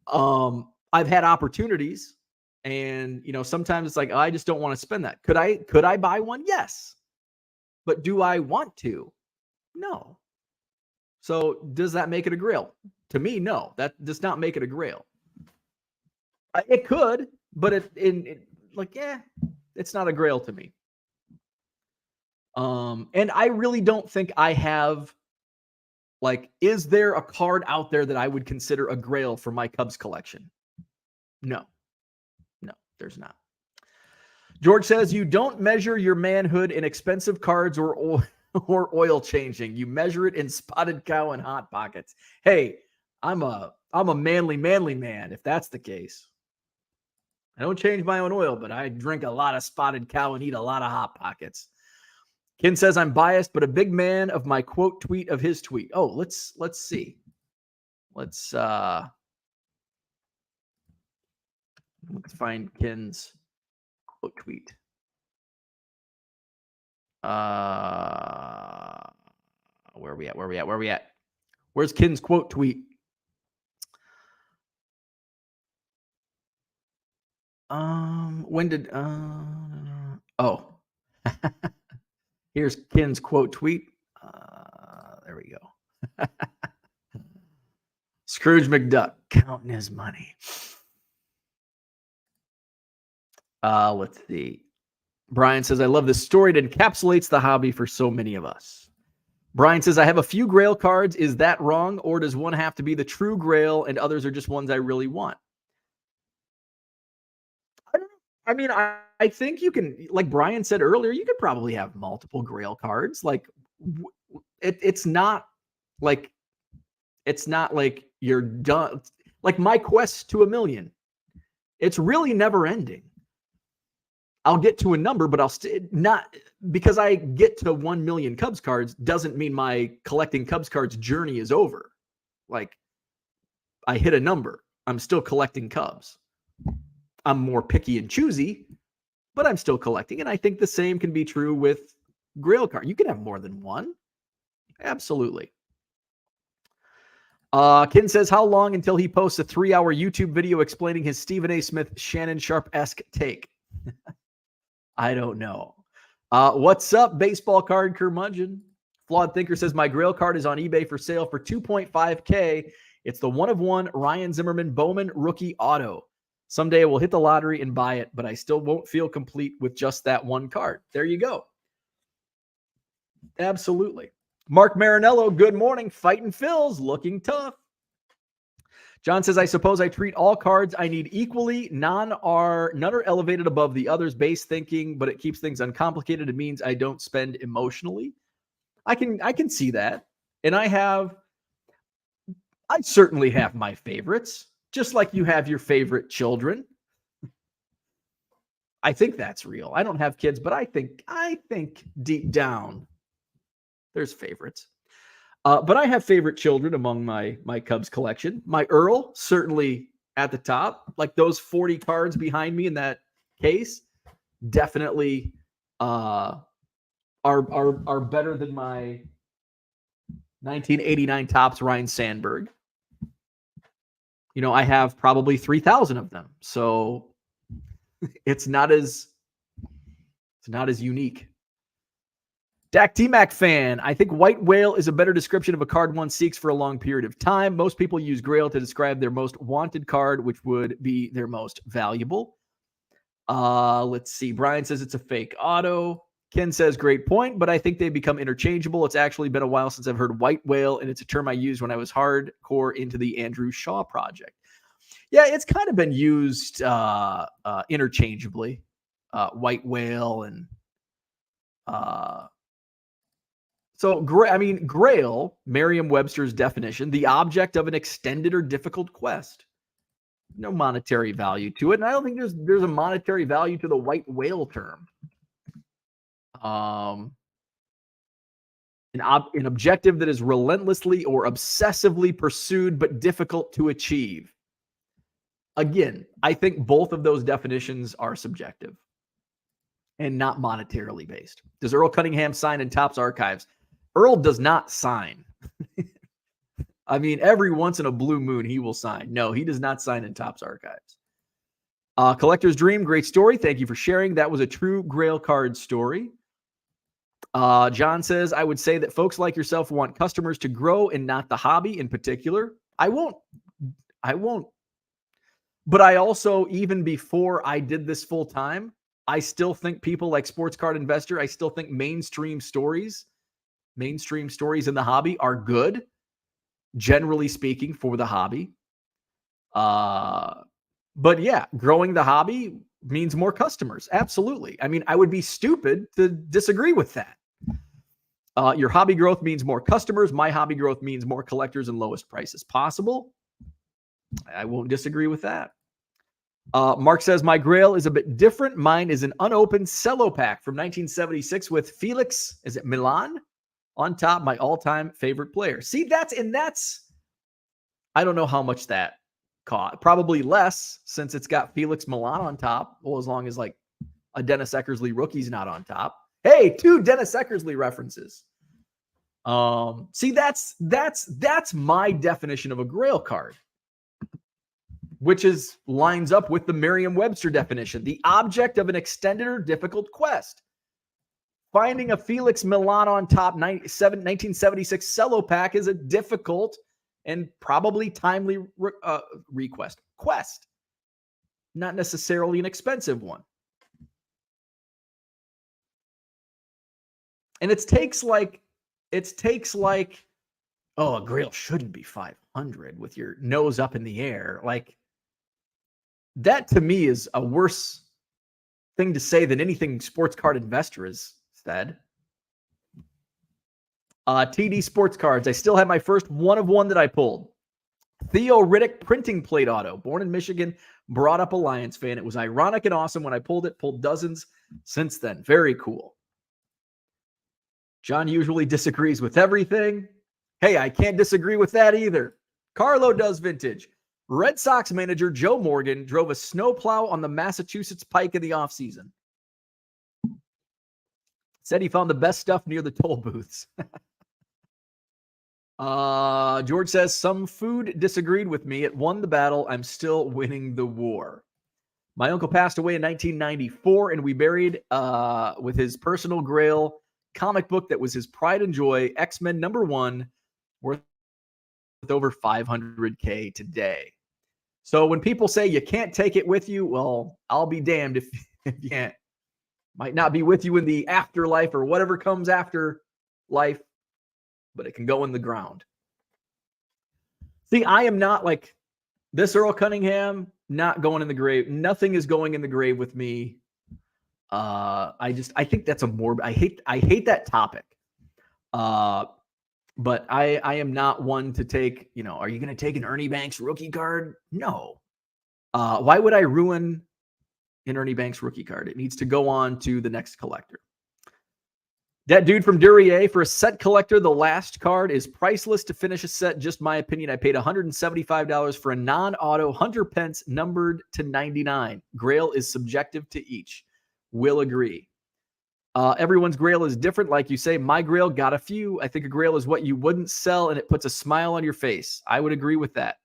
I've had opportunities, and sometimes it's like, oh, I just don't want to spend that. Could I buy one? Yes. But do I want to? No. So does that make it a Grail? To me, no. That does not make it a Grail. It could, but it's not a Grail to me. And I really don't think I have, like, is there a card out there that I would consider a Grail for my Cubs collection? No, there's not. George says, you don't measure your manhood in expensive cards or oil changing. You measure it in Spotted Cow and Hot Pockets. Hey, I'm a manly man, if that's the case. I don't change my own oil, but I drink a lot of Spotted Cow and eat a lot of Hot Pockets. Ken says, I'm biased, but a big man of my quote tweet of his tweet. Oh, let's see. Let's find Ken's quote tweet. Where are we at? Where's Ken's quote tweet? When did here's Ken's quote tweet. There we go. Scrooge McDuck counting his money. Let's see. Brian says, I love this story. It encapsulates the hobby for so many of us. Brian says, I have a few Grail cards. Is that wrong? Or does one have to be the true Grail and others are just ones I really want? I mean, I think you can, like Brian said earlier, you could probably have multiple Grail cards. Like, it's not like you're done. Like my quest to 1 million, it's really never ending. I'll get to a number, but I'll not, because I get to 1 million Cubs cards doesn't mean my collecting Cubs cards journey is over. Like, I hit a number, I'm still collecting Cubs. I'm more picky and choosy, but I'm still collecting. And I think the same can be true with Grail card. You can have more than one. Absolutely. Ken says, how long until he posts a 3-hour YouTube video explaining his Stephen A. Smith, Shannon Sharp-esque take? I don't know. What's up, baseball card curmudgeon? Flawed Thinker says, my Grail card is on eBay for sale for $2.5K. It's the 1/1 Ryan Zimmerman Bowman rookie auto. Someday I will hit the lottery and buy it, but I still won't feel complete with just that one card. There you go. Absolutely. Mark Marinello, good morning. Fighting Phil's looking tough. John says, I suppose I treat all cards I need equally. None are elevated above the others. Base thinking, but it keeps things uncomplicated. It means I don't spend emotionally. I can see that. And I certainly have my favorites. Just like you have your favorite children. I think that's real. I don't have kids, but I think deep down there's favorites. But I have favorite children among my Cubs collection. My Earl, certainly at the top. Like those 40 cards behind me in that case, definitely are better than my 1989 Topps Ryan Sandberg. I have probably 3,000 of them. So it's not as unique. Dak T-Mac fan, I think white whale is a better description of a card one seeks for a long period of time. Most people use Grail to describe their most wanted card, which would be their most valuable. Let's see. Brian says it's a fake auto. Ken says, great point, but I think they become interchangeable. It's actually been a while since I've heard white whale, and it's a term I used when I was hardcore into the Andrew Shaw project. Yeah, it's kind of been used interchangeably. white whale and so Grail, Merriam-Webster's definition, the object of an extended or difficult quest. No monetary value to it, and I don't think there's a monetary value to the white whale term. An objective that is relentlessly or obsessively pursued but difficult to achieve. Again, I think both of those definitions are subjective and not monetarily based. Does Earl Cunningham sign in Topps Archives? Earl does not sign. I mean, every once in a blue moon, he will sign. No, he does not sign in Topps Archives. Collector's Dream, great story. Thank you for sharing. That was a true Grail card story. John says, I would say that folks like yourself want customers to grow and not the hobby in particular. I won't. But I also, even before I did this full time, I still think people like Sports Card Investor, I still think mainstream stories in the hobby are good, generally speaking, for the hobby. But yeah, growing the hobby means more customers. Absolutely. I mean, I would be stupid to disagree with that. Your hobby growth means more customers. My hobby growth means more collectors and lowest prices possible. I won't disagree with that. Mark says, my Grail is a bit different. Mine is an unopened cello pack from 1976 with Felix, is it Milan? On top, my all-time favorite player. See, that's, I don't know how much that cost. Probably less, since it's got Felix Milan on top. Well, as long as like a Dennis Eckersley rookie's not on top. Hey, 2 Dennis Eckersley references. See, that's my definition of a Grail card, which lines up with the Merriam-Webster definition, the object of an extended or difficult quest. Finding a Felix Milan on top 1976 cello pack is a difficult and probably timely quest, not necessarily an expensive one. And it takes like, oh, a Grail shouldn't be 500 with your nose up in the air. Like, that to me is a worse thing to say than anything Sports Card Investor has said. TD Sports Cards. I still have my first one of one that I pulled. Theo Riddick printing plate auto. Born in Michigan, brought up a Lions fan. It was ironic and awesome when I pulled it. Pulled dozens since then. Very cool. John usually disagrees with everything. Hey, I can't disagree with that either. Carlo does vintage. Red Sox manager Joe Morgan drove a snowplow on the Massachusetts Pike in the offseason. Said he found the best stuff near the toll booths. George says, some food disagreed with me. It won the battle. I'm still winning the war. My uncle passed away in 1994, and we buried with his personal Grail comic book that was his pride and joy, X-Men #1, worth over $500K today. So when people say you can't take it with you, well, I'll be damned if you can't. Might not be with you in the afterlife or whatever comes after life, but it can go in the ground. See, I am not like this Earl Cunningham, not going in the grave. Nothing is going in the grave with me. I think that's a morbid. I hate that topic. But I am not one to take, are you going to take an Ernie Banks rookie card? No. Why would I ruin an Ernie Banks rookie card? It needs to go on to the next collector. That dude from Duryea, for a set collector, the last card is priceless to finish a set. Just my opinion. I paid $175 for a non-auto Hunter Pence numbered to 99. Grail is subjective to each. Will agree. Everyone's Grail is different. Like you say, my Grail got a few. I think a Grail is what you wouldn't sell, and it puts a smile on your face. I would agree with that.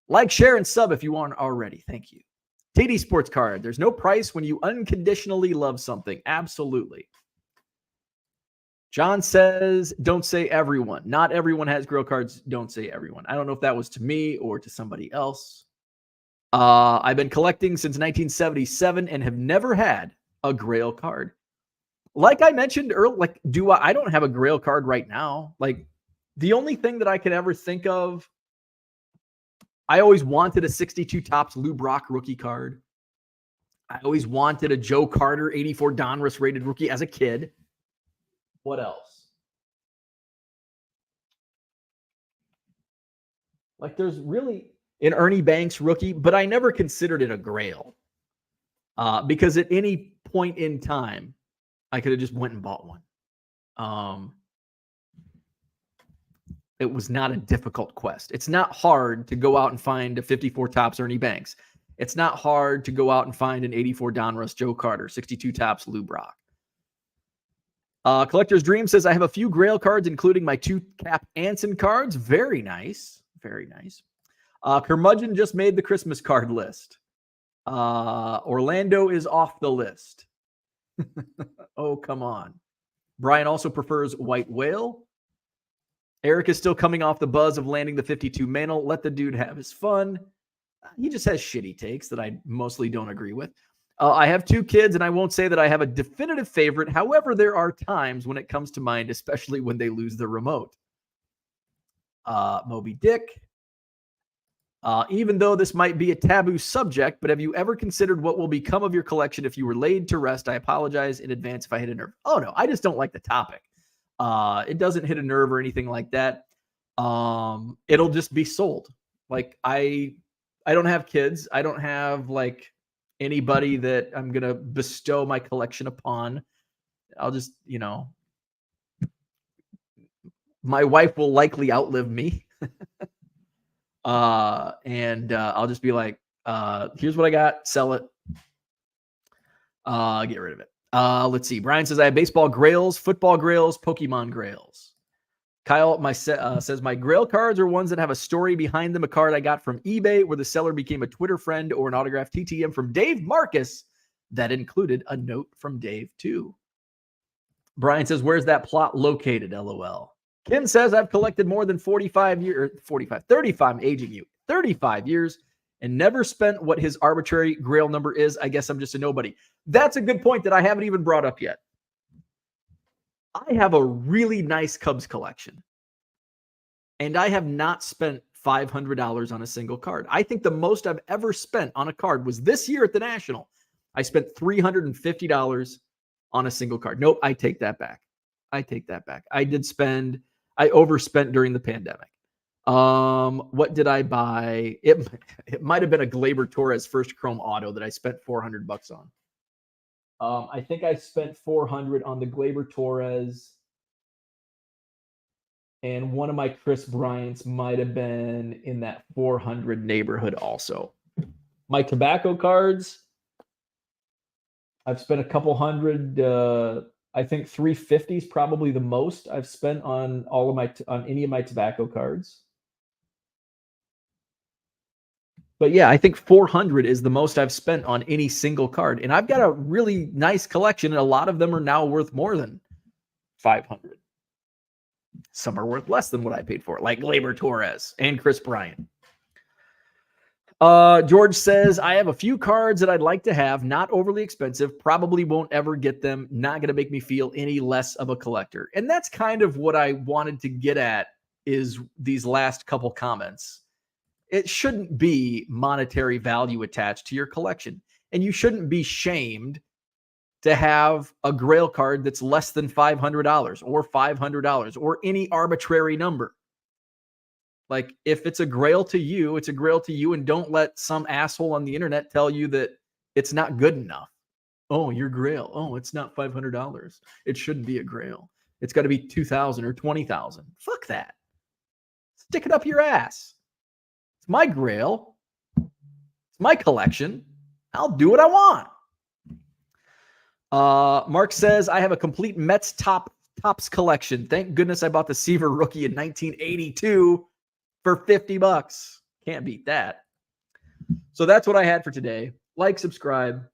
Like, share, and sub if you aren't already. Thank you. TD Sports Card. There's no price when you unconditionally love something. Absolutely. John says, don't say everyone. Not everyone has Grail cards. Don't say everyone. I don't know if that was to me or to somebody else. I've been collecting since 1977 and have never had a Grail card. Like I mentioned earlier, I don't have a Grail card right now. Like, the only thing that I could ever think of, I always wanted a 62 Topps Lou Brock rookie card. I always wanted a Joe Carter 84 Donruss rated rookie as a kid. What else? Like there's really an Ernie Banks rookie, but I never considered it a Grail. Because at any point in time, I could have just went and bought one. It was not a difficult quest. It's not hard to go out and find a 54 Topps Ernie Banks. It's not hard to go out and find an 84 Donruss Joe Carter, 62 Topps Lou Brock. Collector's Dream says, I have a few Grail cards, including my 2 Cap Anson cards. Very nice. Very nice. Curmudgeon just made the Christmas card list. Orlando is off the list. Oh, come on. Brian also prefers White Whale. Eric is still coming off the buzz of landing the 52 Mantle. Let the dude have his fun. He just has shitty takes that I mostly don't agree with. I have 2 kids, and I won't say that I have a definitive favorite. However, there are times when it comes to mind, especially when they lose the remote. Moby Dick. Even though this might be a taboo subject, but have you ever considered what will become of your collection if you were laid to rest? I apologize in advance if I hit a nerve. Oh, no, I just don't like the topic. It doesn't hit a nerve or anything like that. It'll just be sold. Like I don't have kids. I don't have like anybody that I'm going to bestow my collection upon. I'll just, my wife will likely outlive me. And I'll just be like, here's what I got. Sell it. Get rid of it. Let's see. Brian says, I have baseball Grails, football Grails, Pokemon Grails. Kyle says, my Grail cards are ones that have a story behind them. A card I got from eBay where the seller became a Twitter friend, or an autographed TTM from Dave Marcus that included a note from Dave too. Brian says, where's that plot located? LOL. Kim says, I've collected more than 35 I'm aging you, 35 years and never spent what his arbitrary Grail number is. I guess I'm just a nobody. That's a good point that I haven't even brought up yet. I have a really nice Cubs collection, and I have not spent $500 on a single card. I think the most I've ever spent on a card was this year at the National. I spent $350 on a single card. Nope, I take that back. I overspent during the pandemic. What did I buy? It might have been a Gleyber Torres first chrome auto that I spent $400 on. I think I spent $400 on the Gleyber Torres, and one of my Chris Bryant's might have been in that $400 neighborhood also. My tobacco cards, I've spent a couple hundred. I think $350 is probably the most I've spent on any of my tobacco cards. But yeah, I think $400 is the most I've spent on any single card. And I've got a really nice collection, and a lot of them are now worth more than $500. Some are worth less than what I paid for it, like Gleyber Torres and Chris Bryant. George says, I have a few cards that I'd like to have, not overly expensive, probably won't ever get them, not going to make me feel any less of a collector. And that's kind of what I wanted to get at, is these last couple comments. It shouldn't be monetary value attached to your collection, and you shouldn't be shamed to have a Grail card that's less than $500 or $500 or any arbitrary number. Like, if it's a Grail to you, it's a Grail to you, and don't let some asshole on the internet tell you that it's not good enough. Oh, your Grail. Oh, it's not $500. It shouldn't be a Grail. It's got to be $2,000 or $20,000. Fuck that. Stick it up your ass. It's my Grail. It's my collection. I'll do what I want. Mark says, I have a complete Mets Topps collection. Thank goodness I bought the Seaver rookie in 1982 for $50. Can't beat that. So that's what I had for today. Like, subscribe,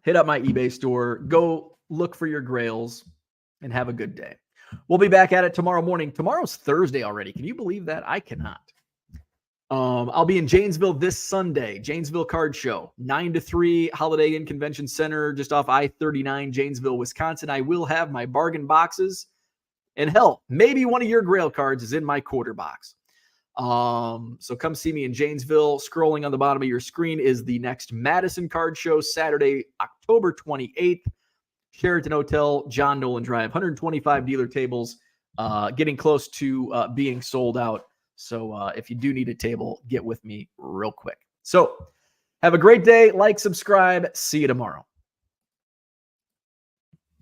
hit up my eBay store, go look for your Grails, and have a good day. We'll be back at it tomorrow morning. Tomorrow's Thursday already. Can you believe that? I cannot. I'll be in Janesville this Sunday, Janesville Card Show, 9 to 3, Holiday Inn Convention Center, just off I-39, Janesville, Wisconsin. I will have my bargain boxes, and hell, maybe one of your Grail cards is in my quarter box. So come see me in Janesville. Scrolling on the bottom of your screen is the next Madison Card Show, Saturday, October 28th. Sheraton Hotel, John Nolan Drive, 125 dealer tables, getting close to being sold out. So if you do need a table, get with me real quick. So have a great day. Like, subscribe. See you tomorrow.